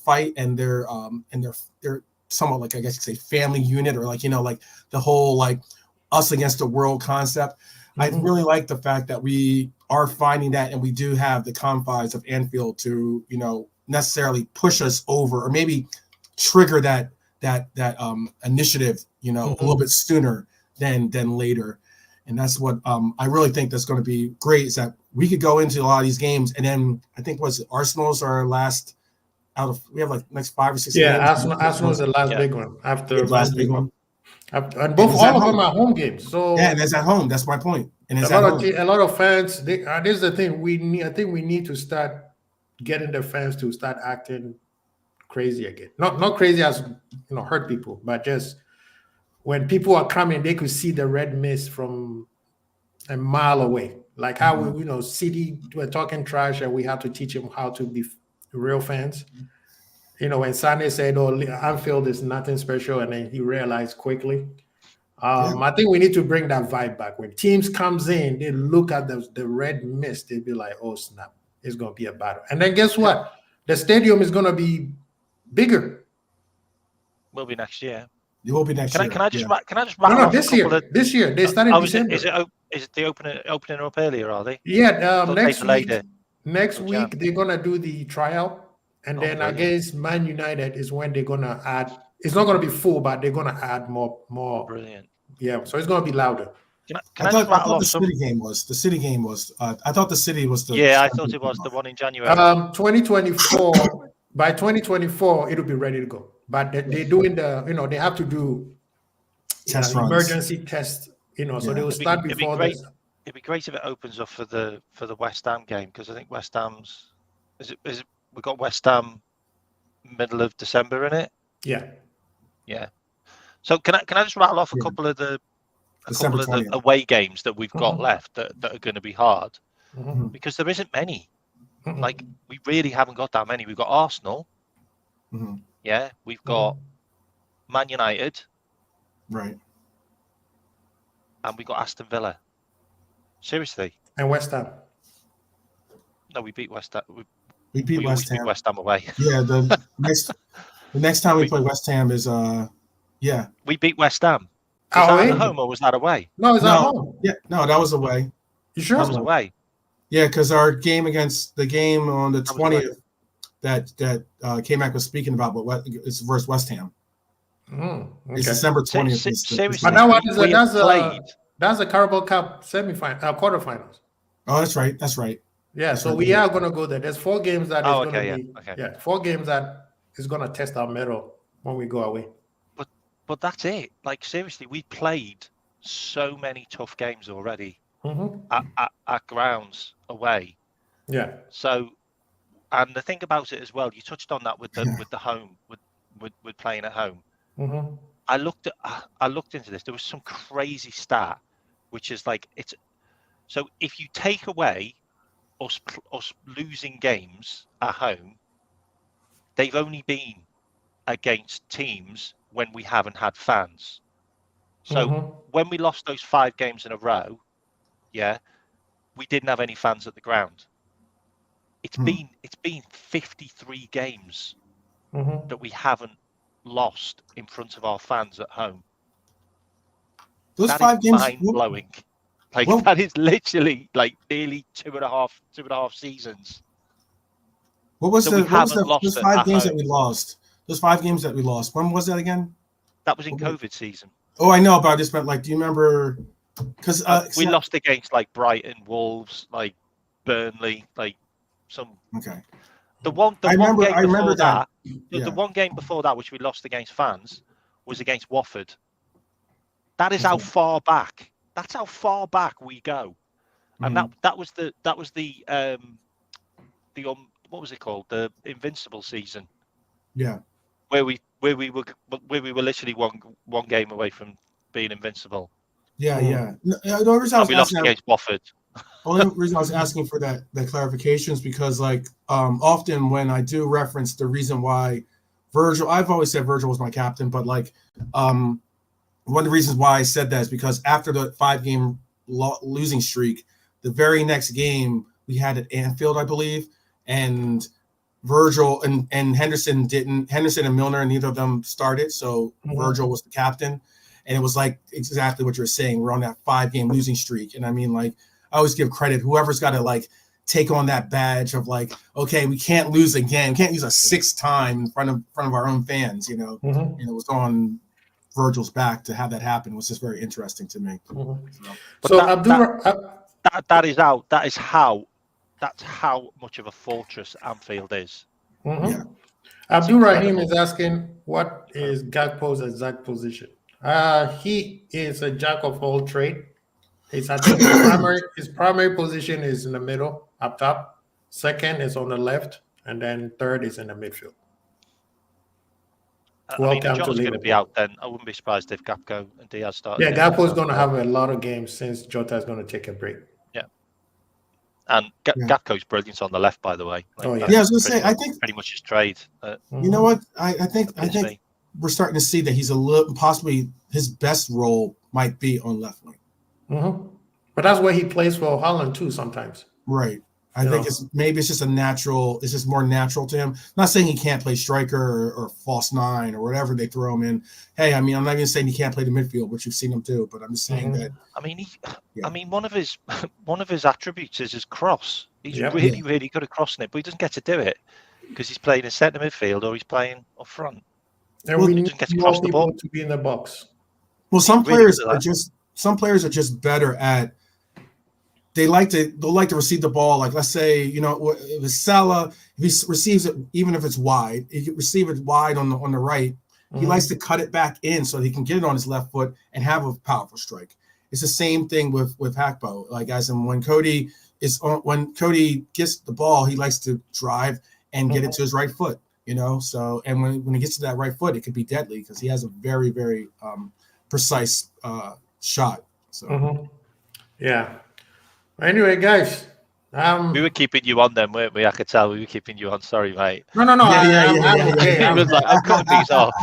fight and their somewhat, like, I guess you could say, family unit, or like the whole like us against the world concept. I really like the fact that we are finding that, and we do have the confines of Anfield to necessarily push us over, or maybe trigger that initiative a little bit sooner than later. And that's what I really think that's going to be great, is that we could go into a lot of these games, and then I think Arsenal's our last out of, we have like next 5 or 6 games. Arsenal's the last big one after the last big one. And all of them are home games. So and it's at home. That's my point. And it's a lot of fans. This is the thing. I think we need to start getting the fans to start acting crazy again. Not crazy as hurt people, but just when people are coming, they could see the red mist from a mile away. Like how we, City were talking trash, and we have to teach them how to be real fans. When Sane said, "Oh, Anfield is nothing special," and then he realized quickly. I think we need to bring that vibe back. When teams comes in, they look at the red mist, they'll be like, "Oh snap, it's gonna be a battle." And then guess what? The stadium is gonna be bigger. Will be next year. It will be next year. Can I just rattle off this year? This year they started in December. Is it the opening up earlier? Are they? Yeah. Next week they're gonna do the tryout. And then I guess Man United is when they're gonna add. It's not gonna be full, but they're gonna add more. Brilliant. Yeah, so it's gonna be louder. I thought the City game was. I thought the City was the. Yeah, I thought it was the one in January. 2024. By 2024, it'll be ready to go. But they're doing they have to do emergency tests. So they will start before this. It'd be great if it opens up for the West Ham game, because I think West Ham's is it. We've got West Ham middle of December in it. Yeah. So can I just rattle off a couple of the away games that we've got left that are going to be hard, because there isn't many. Like, we really haven't got that many. We've got Arsenal. Yeah, we've got Man United. Right. And we got Aston Villa. Seriously. And West Ham. No, we beat West Ham. We beat West Ham. Beat West Ham away. Yeah, the next time we play West Ham is We beat West Ham. Was that at home or was that away? No, it's at home. Yeah, no, that was away. You sure? That was away. Yeah, because our game against the game on the 20th that K-Mac was speaking about, but it's versus West Ham. Okay. It's December 20th. Seriously, that's a Carabao Cup quarterfinals. Oh, that's right. That's right. Yeah, that's so right. we are going to go there. There's 4 games that is going to be. Okay. Yeah, 4 games that is going to test our mettle when we go away. But that's it. Like, seriously, we played so many tough games already at grounds away. Yeah. So, and the thing about it as well, you touched on that with the home, with playing at home. I looked into this. There was some crazy stat, which is like, so if you take away us losing games at home, they've only been against teams when we haven't had fans. So when we lost those 5 games in a row, we didn't have any fans at the ground. It's been 53 games that we haven't lost in front of our fans at home. Those That 5 is games, mind-blowing. Like, well, that is literally like nearly two and a half seasons. what was So we the what was haven't the lost those at 5 games that home. we lost? Those 5 games that we lost. When was that again? That was in COVID season. Oh, I know, but I just meant like, do you remember? Because we lost against like Brighton, Wolves, like Burnley, like some. Okay. The one I game remember before that. Yeah. The one game before that, which we lost against fans, was against Watford. That is how far back. That's how far back we go. And that was the what was it called? The Invincible season. Yeah. Where we were literally one game away from being invincible. Yeah, yeah. No, the only reason I was we lost against Watford. Only reason I was asking for that clarification is because, like, often when I do reference the reason why Virgil, I've always said Virgil was my captain, but like, one of the reasons why I said that is because after the 5-game losing streak, the very next game we had at Anfield, I believe, and Virgil and Henderson and Milner, neither of them started, so Virgil was the captain, and it was like exactly what you're saying. We're on that 5-game losing streak, and I mean, like, I always give credit whoever's got to like take on that badge of like, okay, we can't lose again, we can't use a 6th time in front of our own fans, you know. And it was on Virgil's back to have that happen. It was just very interesting to me. That's how much of a fortress Anfield is. Yeah. Abdul Rahim is asking, what is Gakpo's exact position? He is a jack of all trade. I think his primary position is in the middle, up top. Second is on the left, and then third is in the midfield. If Jota's going to be out, then I wouldn't be surprised if Gakpo and Diaz start. Yeah, Gakpo's going to have a lot of games since Jota is going to take a break. Yeah, and Gakpo's brilliant on the left, by the way. Like, I was going to say, I think pretty much his trade. You know what? I think we're starting to see that he's a little, possibly his best role might be on left wing. But that's where he plays for Holland too sometimes. Right. I think it's just a natural. It's just more natural to him. I'm not saying he can't play striker or false 9 or whatever they throw him in. Hey, I mean, I'm not even saying he can't play the midfield, which you've seen him do. But I'm just saying that. I mean, one of his attributes is his cross. He's really good at crossing it, but he doesn't get to do it because he's playing in centre midfield or he's playing up front. And we need more people to be in the box. Well, some players are just better at. They'll like to receive the ball. Like, let's say, you know, if it's Salah, if he receives it, even if it's wide, if you receive it wide on the right, he likes to cut it back in so he can get it on his left foot and have a powerful strike. It's the same thing with Gakpo. Like, as in when Cody gets the ball, he likes to drive and get it to his right foot. You know, so and when he gets to that right foot, it could be deadly because he has a very, very precise shot. So yeah. Anyway, guys, we were keeping you on then, weren't we? I could tell we were keeping you on. Sorry, mate. No. I'm okay. I was like, I'm cutting these off.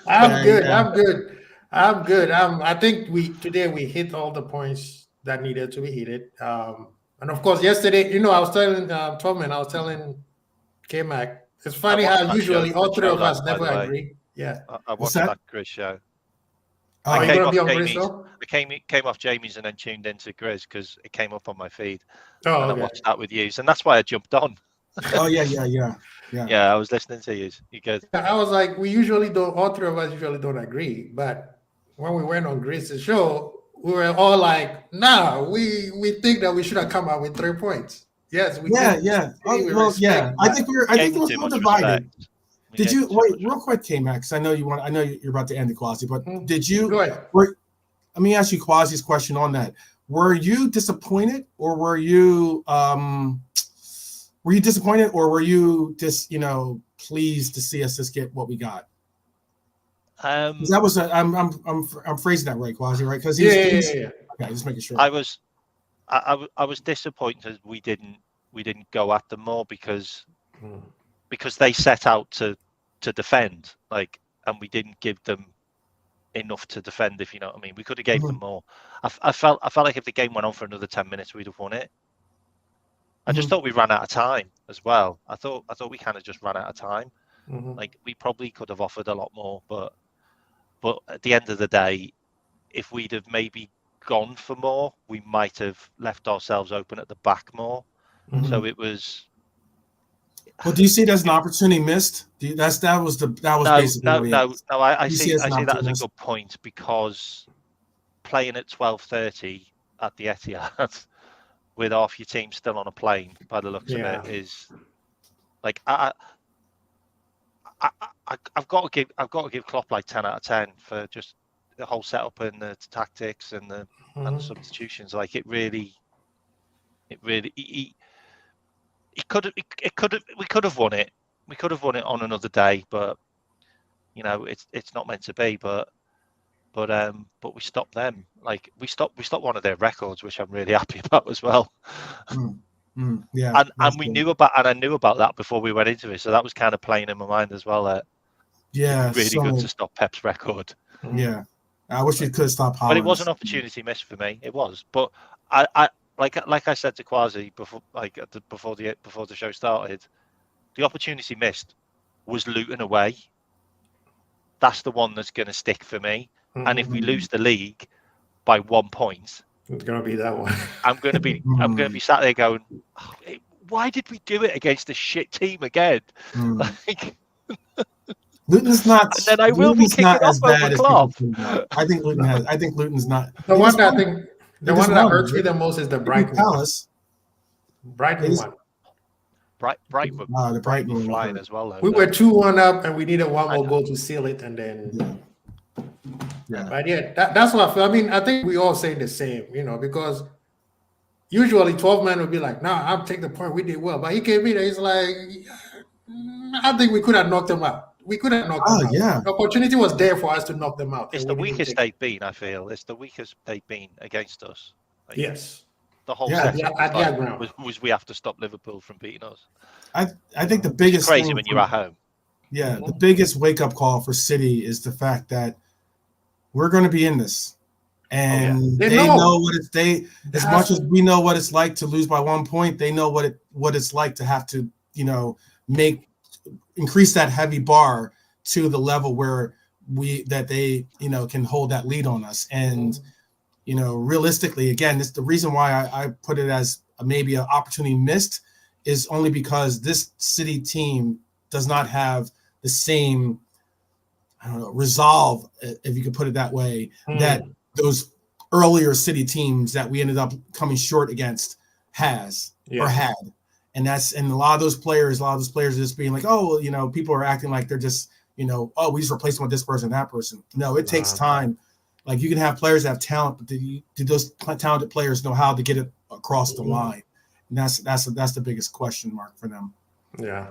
I'm good. I think today we hit all the points that needed to be hit. And of course, yesterday, you know, I was telling Tom and I was telling K-Mac. It's funny how usually all three of us never agree. Yeah. I watched that Chris show. I came off Jamie's and then tuned into Grizz because it came up on my feed. Oh, and I watched that with you, and that's why I jumped on. Oh yeah. I was listening to you. You good? I was like, all three of us usually don't agree, but when we went on Grizz's show, we were all like, "No, we think that we should have come out with 3 points." Yes, we did. Yeah. I think we were still divided. Did you wait real quick, K-Mac? Because I know you're about to end it, Quasi. But did you? Go ahead. Let me ask you Quasi's question on that. Were you disappointed, or were you disappointed, or were you just pleased to see us just get what we got? That was I'm phrasing that right, Quasi, right? Because yeah. Okay, just making sure. I was disappointed we didn't go at them more because they set out to defend, and we didn't give them enough to defend, if you know what I mean. We could have gave them more. I felt like if the game went on for another 10 minutes, we'd have won it. I just thought we ran out of time as well. I thought we kind of just ran out of time. Like we probably could have offered a lot more, but at the end of the day, if we'd have maybe gone for more, we might have left ourselves open at the back more. So it was. Well, do you see it as an opportunity missed? That was basically no. I see that as a missed? good point, because playing at 12:30 at the Etihad with half your team still on a plane, by the looks of it, is like I've got to give Klopp like 10 out of 10 for just the whole setup and the tactics and the substitutions. Like it really. We could have won it. We could have won it on another day, but you know it's not meant to be. But we stopped them. Like we stopped one of their records, which I'm really happy about as well. Yeah, and I knew about that before we went into it, so that was kind of playing in my mind as well. It'd be really good to stop Pep's record. Yeah, I wish we could stop Haaland. But it was an opportunity missed for me. It was, but I like I said to Kwasi before, before the show started, the opportunity missed was Luton away. That's the one that's going to stick for me. And if we lose the league by 1 point, it's going to be that one. I'm going to be sat there going, oh, why did we do it against a shit team again? Like, Luton's not. And then I will be kicking off over Klopp. I think Luton's not. The one that hurts me the most is the Brighton Palace. Brighton one. Brighton the Brighton were flying as well. Though, we were 2-1 up, and we needed one more goal to seal it, and then. Yeah. But that's what I feel. I mean, I think we all say the same, because usually 12 men would be like, "No, I'll take the point. We did well." But he came in, and he's like, "I think we could have knocked them out. We could have knocked them out. Yeah. The opportunity was there for us to knock them out." It's the weakest they've been. I feel it's the weakest they've been against us. Like, yes. The whole was we have to stop Liverpool from beating us. I think the biggest crazy thing when you're at home. Yeah, the biggest wake up call for City is the fact that we're going to be in this, and they know what it's as much as we know what it's like to lose by 1 point. They know what it's like to have to increase that heavy bar to the level where they can hold that lead on us. And realistically, again, this the reason why I put it as maybe an opportunity missed is only because this City team does not have the same resolve, if you could put it that way, that those earlier City teams that we ended up coming short against had. And a lot of those players are just being like, oh, people are acting like they're just, we just replace them with this person, that person. No, it takes time. Like you can have players that have talent, but do those talented players know how to get it across the line? And that's the biggest question mark for them. Yeah.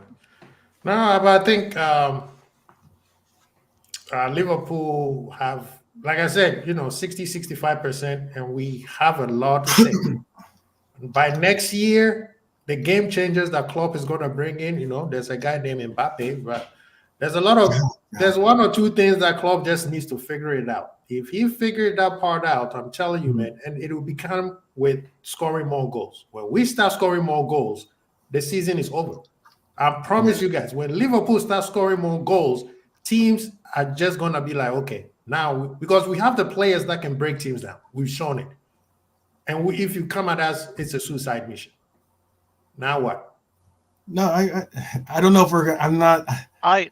No, but I think Liverpool have, like I said, 60-65%, and we have a lot to say. By next year, the game changers that Klopp is going to bring in, there's a guy named Mbappe, but there's there's one or two things that Klopp just needs to figure it out. If he figured that part out, I'm telling you, man, and it will become with scoring more goals. When we start scoring more goals, the season is over. I promise you guys, when Liverpool starts scoring more goals, teams are just going to be like, okay, now, because we have the players that can break teams down. We've shown it. And if you come at us, it's a suicide mission. Now what? No, I don't know if I'm not. I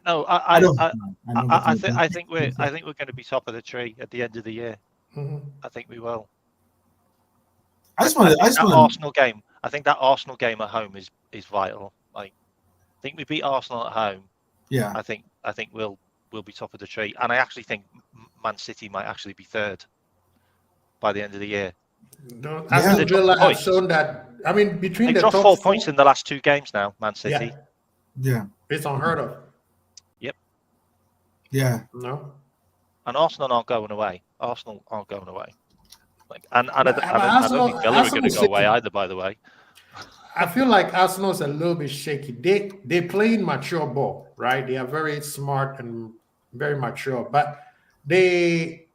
think we're going to be top of the tree at the end of the year. I think we will. Arsenal game. I think that Arsenal game at home is vital. Like, I think we beat Arsenal at home. Yeah. I think we'll be top of the tree, and I actually think Man City might actually be third by the end of the year. Aston Villa have shown that. I mean, between they dropped 4 points in the last 2 games now, Man City. Yeah. It's unheard of. Yep. Yeah. No. And Arsenal aren't going away. Like, and I don't think Villa are going to go away either, by the way. I feel like Arsenal's a little bit shaky. They play in mature ball, right? They are very smart and very mature, but they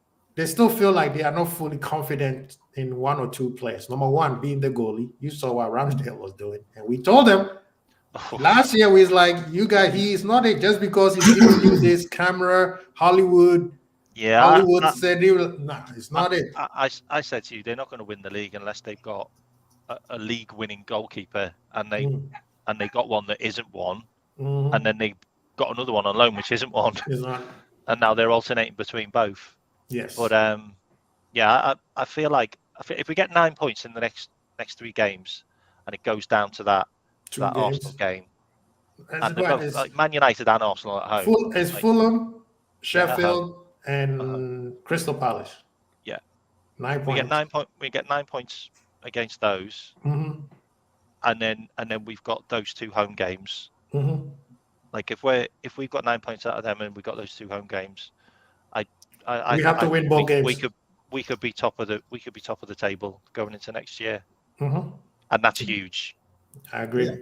still feel like they are not fully confident in one or two players. Number one, being the goalie. You saw what Ramsdale was doing, and we told them last year. We was like, you guys, he's not it just because he's giving you this camera Hollywood. Yeah, Hollywood said he will. No, it's not it. I said to you, they're not going to win the league unless they've got a league-winning goalkeeper, and they got one that isn't one, and then they got another one on loan which isn't one, and now they're alternating between both. Yes, but yeah, I feel like if we get 9 points in the next 3 games, and it goes down to that Arsenal game, and they're both, like Man United and Arsenal at home. It's like, Fulham, Sheffield, and Crystal Palace. Yeah, 9 points. We get 9 points against those, and then we've got those 2 home games. Like if we've got 9 points out of them and we got those 2 home games, we have to win both games. We could be top of the table going into next year, and that's huge. I agree.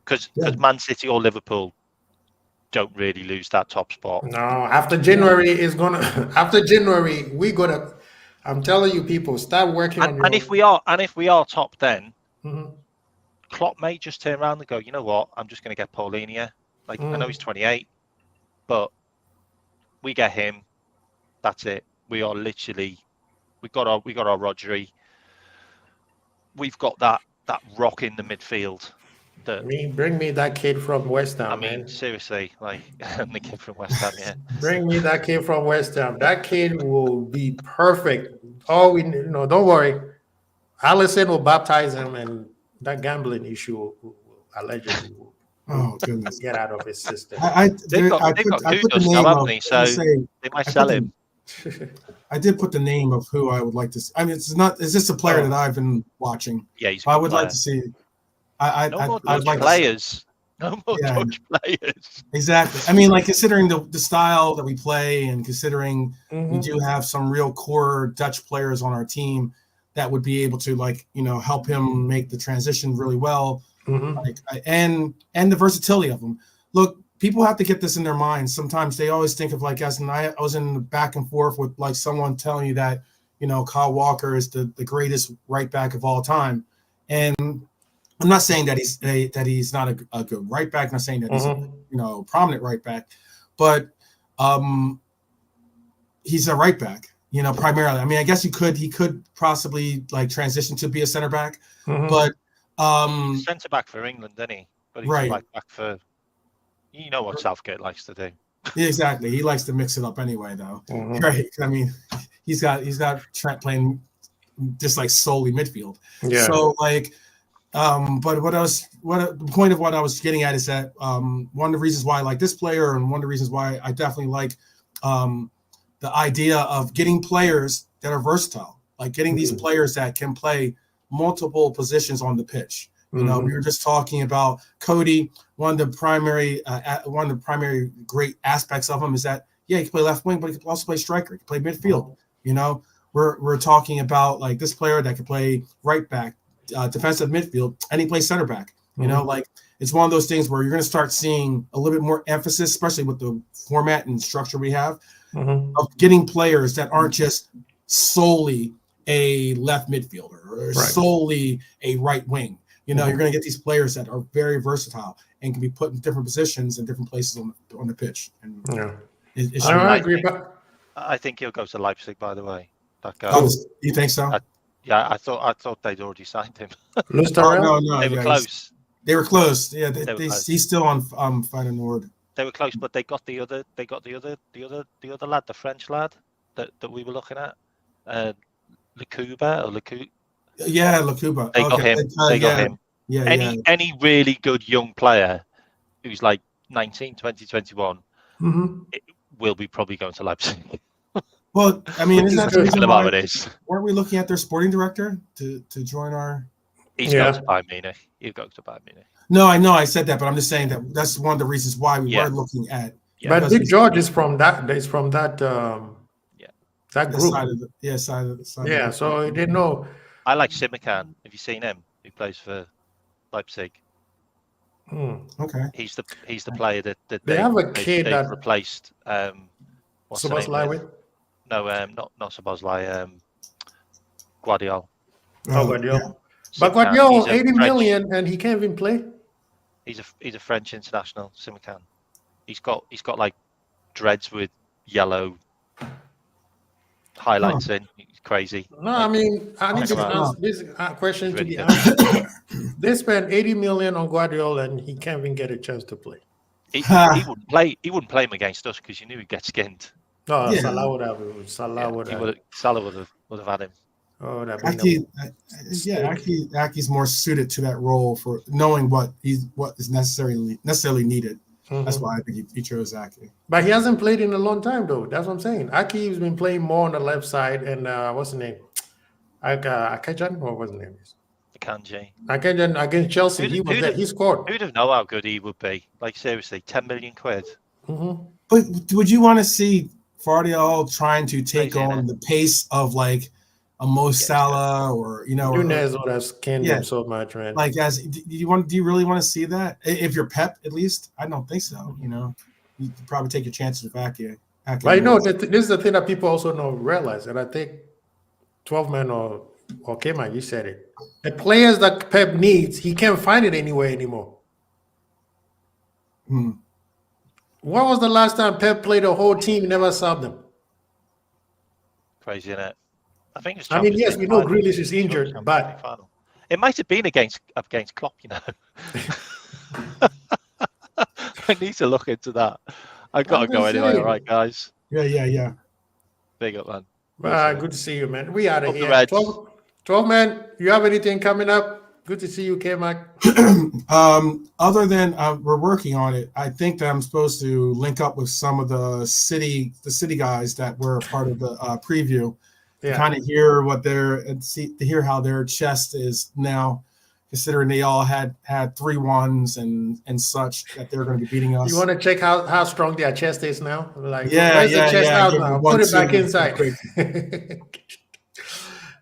Because Man City or Liverpool don't really lose that top spot. No, after January after January we gotta. I'm telling you, people, start working on your. And if we are top, then Klopp may just turn around and go, you know what? I'm just going to get Paulinho. Like I know he's 28, but we get him. That's it. We are literally. We got our Rodri. We've got that rock in the midfield. Bring me that kid from West Ham. I mean, seriously, like the kid from West Ham. Yeah. Bring me that kid from West Ham. That kid will be perfect. Oh, don't worry. Allison will baptize him, and that gambling issue will allegedly oh goodness, get out of his system. They've got Kudus now, haven't they? So they might sell him. I did put the name of who I would like to see. I mean, it's just a player that I've been watching. Yeah, I would like to see. No more Dutch players. No more Dutch players. Exactly. I mean, like considering the style that we play, and considering we do have some real core Dutch players on our team that would be able to help him make the transition really well. And the versatility of them. Look, people have to get this in their minds. Sometimes they always think of I was in the back and forth with someone telling you that Kyle Walker is the greatest right back of all time, and I'm not saying that he's not a good right back. I'm not saying that he's a prominent right back, but he's a right back. Primarily. I mean, I guess he could possibly transition to be a center back, but centre back for England, didn't he? But he's right back for what Southgate likes to do. Yeah, exactly. He likes to mix it up anyway, though. Right? I mean, he's got Trent playing just solely midfield. Yeah. So but the point of what I was getting at is that one of the reasons why I like this player, and one of the reasons why I definitely like the idea of getting players that are versatile, getting these players that can play multiple positions on the pitch. We were just talking about Cody. One of the primary great aspects of him is that he can play left wing, but he can also play striker. He can play midfield. We're talking about this player that can play right back, defensive midfield, and he plays center back. It's one of those things where you're going to start seeing a little bit more emphasis, especially with the format and structure we have, of getting players that aren't just solely a left midfielder or solely a right wing. You're going to get these players that are very versatile and can be put in different positions and different places on the pitch. And I agree. I think he'll go to Leipzig, by the way. That guy. Oh, you think so? I thought they'd already signed him. No. They were close. They were close. Yeah, he's still on Feyenoord. They were close, but they got the other lad, the French lad that we were looking at, Lacuba. Yeah, Lacuba. They got him. They got him. Yeah. Any really good young player who's 19, 20, 21, it will be probably going to Leipzig. Well, I mean, isn't that the reason why it is? Weren't we looking at their sporting director to join our? He's going to Bayern Munich. He'll go to Bayern Munich. No, I know I said that, but I'm just saying that's one of the reasons why we were looking at. Yeah. But Big George is from that. Is from that. That group. Side of the yeah, so I didn't know. I like Simikan. Have you seen him? He plays for Leipzig. Okay. He's the player that they have a kid that replaced. What's his name? No, not Szoboszlai. Guardiola. Guardiola. Yeah. But Guardiola, 80 million, and he can't even play. He's a French international. Simichan. He's got like dreads with yellow highlights in. He's crazy. No, like, I mean, I need to ask this question to really be answered. They spent 80 million on Guardiola, and he can't even get a chance to play. He wouldn't play. He wouldn't play him against us because you knew he'd get skinned. No, Yeah. Salah would have. Salah would have had him. Oh, Aki's more suited to that role for knowing what is necessarily needed. Mm-hmm. That's why I think he chose Aki. But he hasn't played in a long time, though. That's what I'm saying. Aki's been playing more on the left side, and what's his name? Akajan, or what's his name? Akajan against Chelsea. He was there. He scored. Who'd have known how good he would be? Like, seriously, 10 million quid. Mm-hmm. But would you want to see Guardiola trying to take on the pace of like a Mo Salah or Nunez would have skinned him so much, man. Like, do you really want to see that? If you're Pep, at least, I don't think so. You probably take your chances with Aki. But this is the thing that people also don't realize, and I think 12 man or K-Man, you said it. The players that Pep needs, he can't find it anywhere anymore. When was the last time Pep played a whole team, never subbed them? Crazy, isn't it? I think it's. Yes, we know Grealish is injured, but it might have been against Klopp. I need to look into that. I've got to go anyway. All right, guys. Yeah. Big up, man. Good to see you, man. We out of here. 12 man, you have anything coming up? Good to see you, K-Mac. Other than we're working on it, I think that I'm supposed to link up with some of the city guys that were a part of the preview. To kind of hear to hear how their chest is now, considering they all had 3-1s and such, that they're going to be beating us. You want to check how strong their chest is now? Like, where's the chest out now? Put it back inside.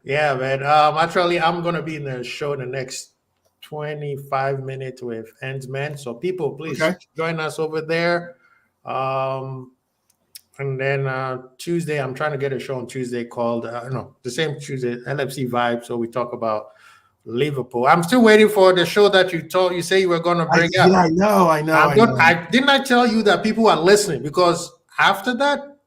Yeah, man. Actually, I'm going to be in the show the next 25 minutes with Ends-Man. So people, please join us over there. And then Tuesday, I'm trying to get a show on Tuesday called, the same Tuesday, LFC Vibe. So we talk about Liverpool. I'm still waiting for the show that you say you were going to bring up. Yeah, I know. Didn't I tell you that people are listening? Because after that,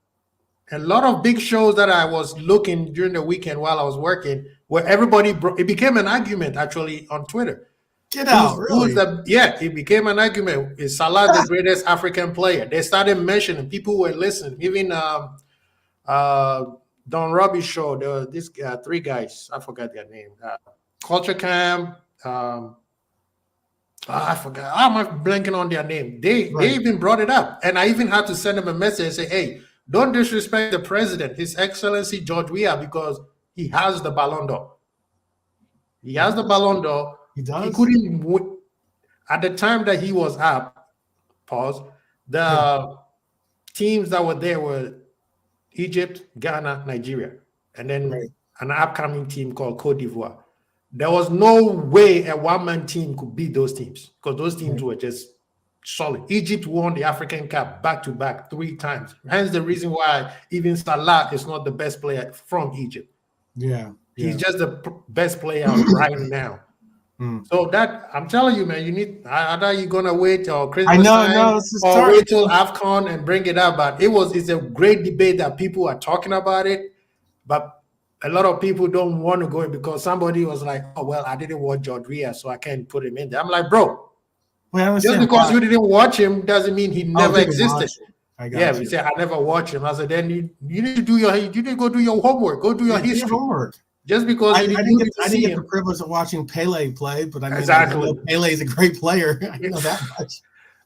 a lot of big shows that I was looking during the weekend while I was working, where everybody it became an argument actually on Twitter. Get out, really? It became an argument. Is Salah the greatest African player? They started mentioning, people were listening. Even Don Robbie's show, there were these 3 guys, I forgot their name. Culture Cam, I forgot. I'm blanking on their name. They even brought it up. And I even had to send them a message and say, hey, don't disrespect the president, His Excellency George Weah, because he has the Ballon d'Or. He has the Ballon d'Or. He does. He couldn't win. At the time that he was up, the teams that were there were Egypt, Ghana, Nigeria, and then an upcoming team called Cote d'Ivoire. There was no way a one-man team could beat those teams because those teams were just solid. Egypt won the African Cup back-to-back 3 times. Hence the reason why even Salah is not the best player from Egypt. Yeah. He's just the best player right now. So that, I'm telling you, man, you need, either you're going to wait till Christmas time or wait till AFCON and bring it up. But it's a great debate that people are talking about it. But a lot of people don't want to go in because somebody was like, oh, well, I didn't watch George Weah, so I can't put him in there. I'm like, bro, just because you didn't watch him doesn't mean he never existed. We say I never watched him. I said, then you need to do you need to go do your homework, go do your history. Homework. Just because I didn't get the privilege of watching Pele play, but I mean, Pele is a great player. I know that much.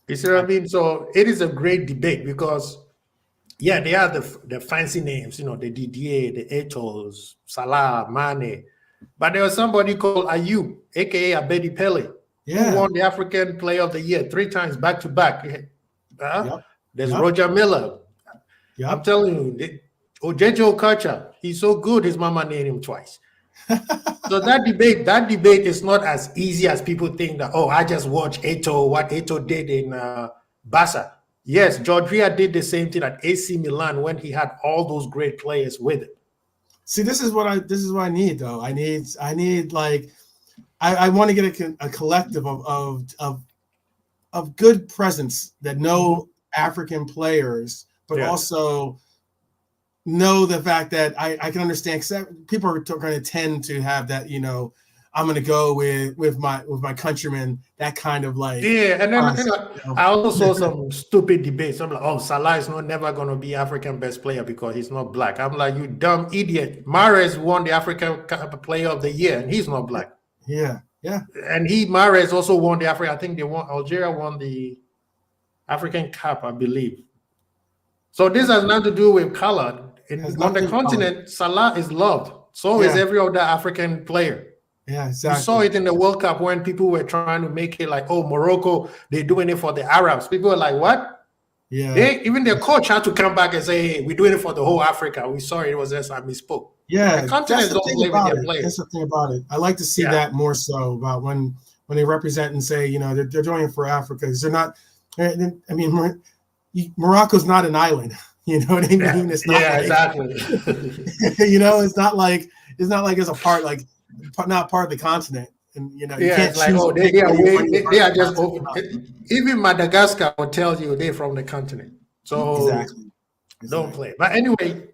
You see what I mean? So it is a great debate because, they are the fancy names, the Didier, the Eto'os, Salah, Mane. But there was somebody called Ayub, a.k.a. Abedi Pele, who won the African Player of the Year 3 times back-to-back. There's Roger Miller. I'm telling you, Ojeje Okacha, he's so good, his mama named him twice. So that debate is not as easy as people think that, I just watched what Eto'o did in Barca. Yes, George Weah did the same thing at AC Milan when he had all those great players with him. See, this is what I need though. I need like I want to get a collective of good presence that know African players, but also know the fact that I can understand, because people are going to tend to have that, you know, I'm going to go with my countrymen, that kind of like. Yeah, and then I also saw some stupid debates. I'm like, oh, Salah is never going to be African best player because he's not black. I'm like, you dumb idiot. Mahrez won the African Player of the Year, and he's not black. Yeah. And Mahrez also won the Africa. I think Algeria won the African Cup, I believe. So this has nothing to do with color. On the continent, Salah is loved. So is every other African player. Yeah, exactly. You saw it in the World Cup when people were trying to make it like, oh, Morocco, they're doing it for the Arabs. People were like, what? Yeah. Even their coach had to come back and say, hey, we're doing it for the whole Africa. We sorry, it was just I misspoke. Yeah, the continents don't play with their players. That's the thing about it. I like to see that more so about when they represent and say, you know, they're doing it for Africa, because they're not. I mean, Morocco's not an island. You know what I mean? It's not exactly. You know, it's not like it's a part, like not part of the continent. And you know, you can't like, oh, they are just open. Even Madagascar will tell you they're from the continent. So exactly. Don't play. But anyway,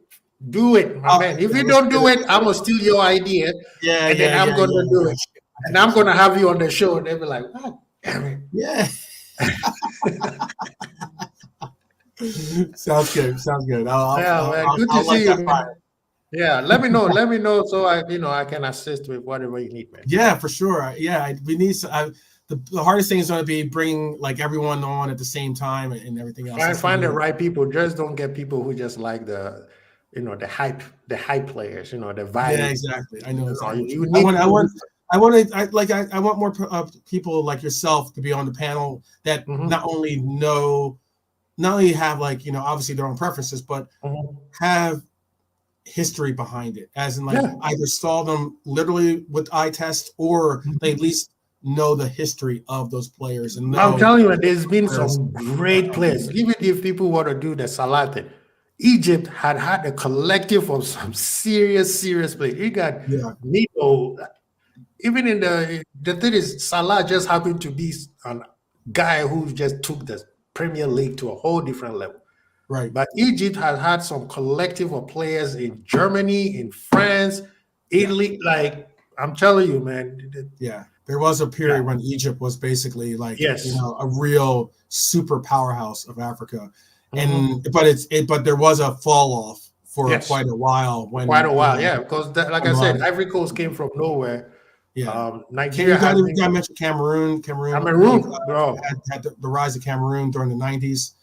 do it, my man. If you don't do it, I'm gonna steal your idea. And then I'm gonna do it. And I'm gonna have you on the show, and they'll be like, oh, damn it. Yeah. Sounds good. Good to see you, man. Yeah, let me know so I can assist with whatever you need, man. Yeah, for sure. Yeah, we need the hardest thing is going to be bringing like everyone on at the same time and everything else. Try and find the right people. Just don't get people who just like the hype players, the vibe. Yeah, exactly. I know. I want more people like yourself to be on the panel that not only have like, obviously their own preferences, but have history behind it, as in like either saw them literally with eye test, or they at least know the history of those players. And I'm telling you, there's been some great players. Even if people want to do the Salah thing, Egypt had a collective of some serious players. You got Nito. Even in the thing is, Salah just happened to be a guy who just took the Premier League to a whole different level. Right. But Egypt has had some collective of players in Germany, in France, Italy. Like, I'm telling you, man. Yeah. There was a period when Egypt was basically like, a real super powerhouse of Africa. And but there was a fall off for quite a while. Because like I said, Ivory Coast came from nowhere. Yeah, Nigeria. You got to mention Cameroon, bro. Had the rise of Cameroon during the 90s.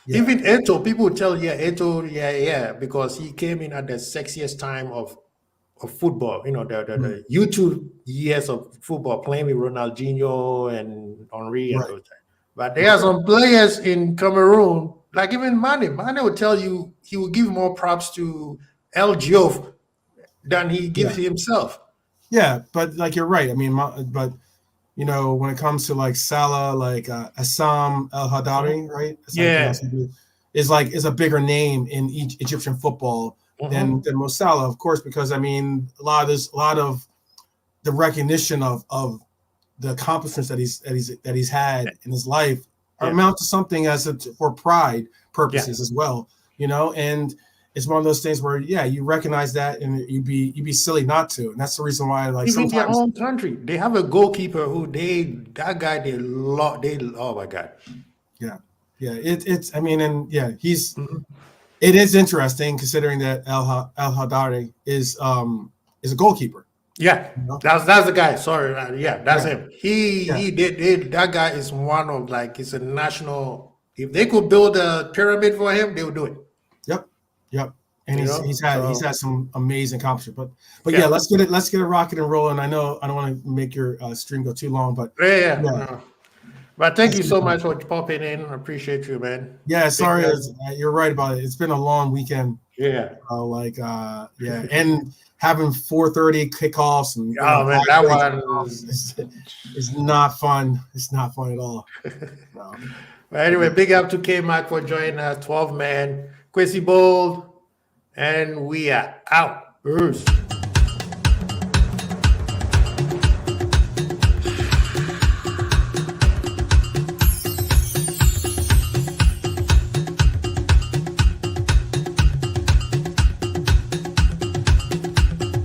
Even Eto'o, people would tell Eto'o, because he came in at the sexiest time of football. The YouTube years of football, playing with Ronaldinho and Henry and those times. But there are some players in Cameroon, like even Mane. Mane would tell you he will give more props to El Diouf than he gives himself. Yeah, but like you're right. I mean, but when it comes to like Salah, like Assam El Hadari, right? Is a bigger name in Egyptian football than Mo Salah, of course, because I mean a lot of the recognition of the accomplishments that he's had in his life amount to something for pride purposes as well, and it's one of those things where you recognize that and you'd be silly not to, and that's the reason why even their own country, they have a goalkeeper who they oh my god. It is interesting considering that El Hadari is a goalkeeper. That's the guy. Sorry, that's him. He did. That guy is one of it's a national. If they could build a pyramid for him, they would do it. Yep. And he's had some amazing accomplishments. But let's get it rocking and rolling. I know I don't want to make your stream go too long, but But thank you so much for popping in. I appreciate you, man. Yeah, sorry, you're right about it. It's been a long weekend. Yeah. And having 4:30 kickoffs and Oh man, that one is not fun. It's not fun at all. No. But anyway, big up to K-Mac for joining us, 12 man, Quincy Bold, and we are out. Peace.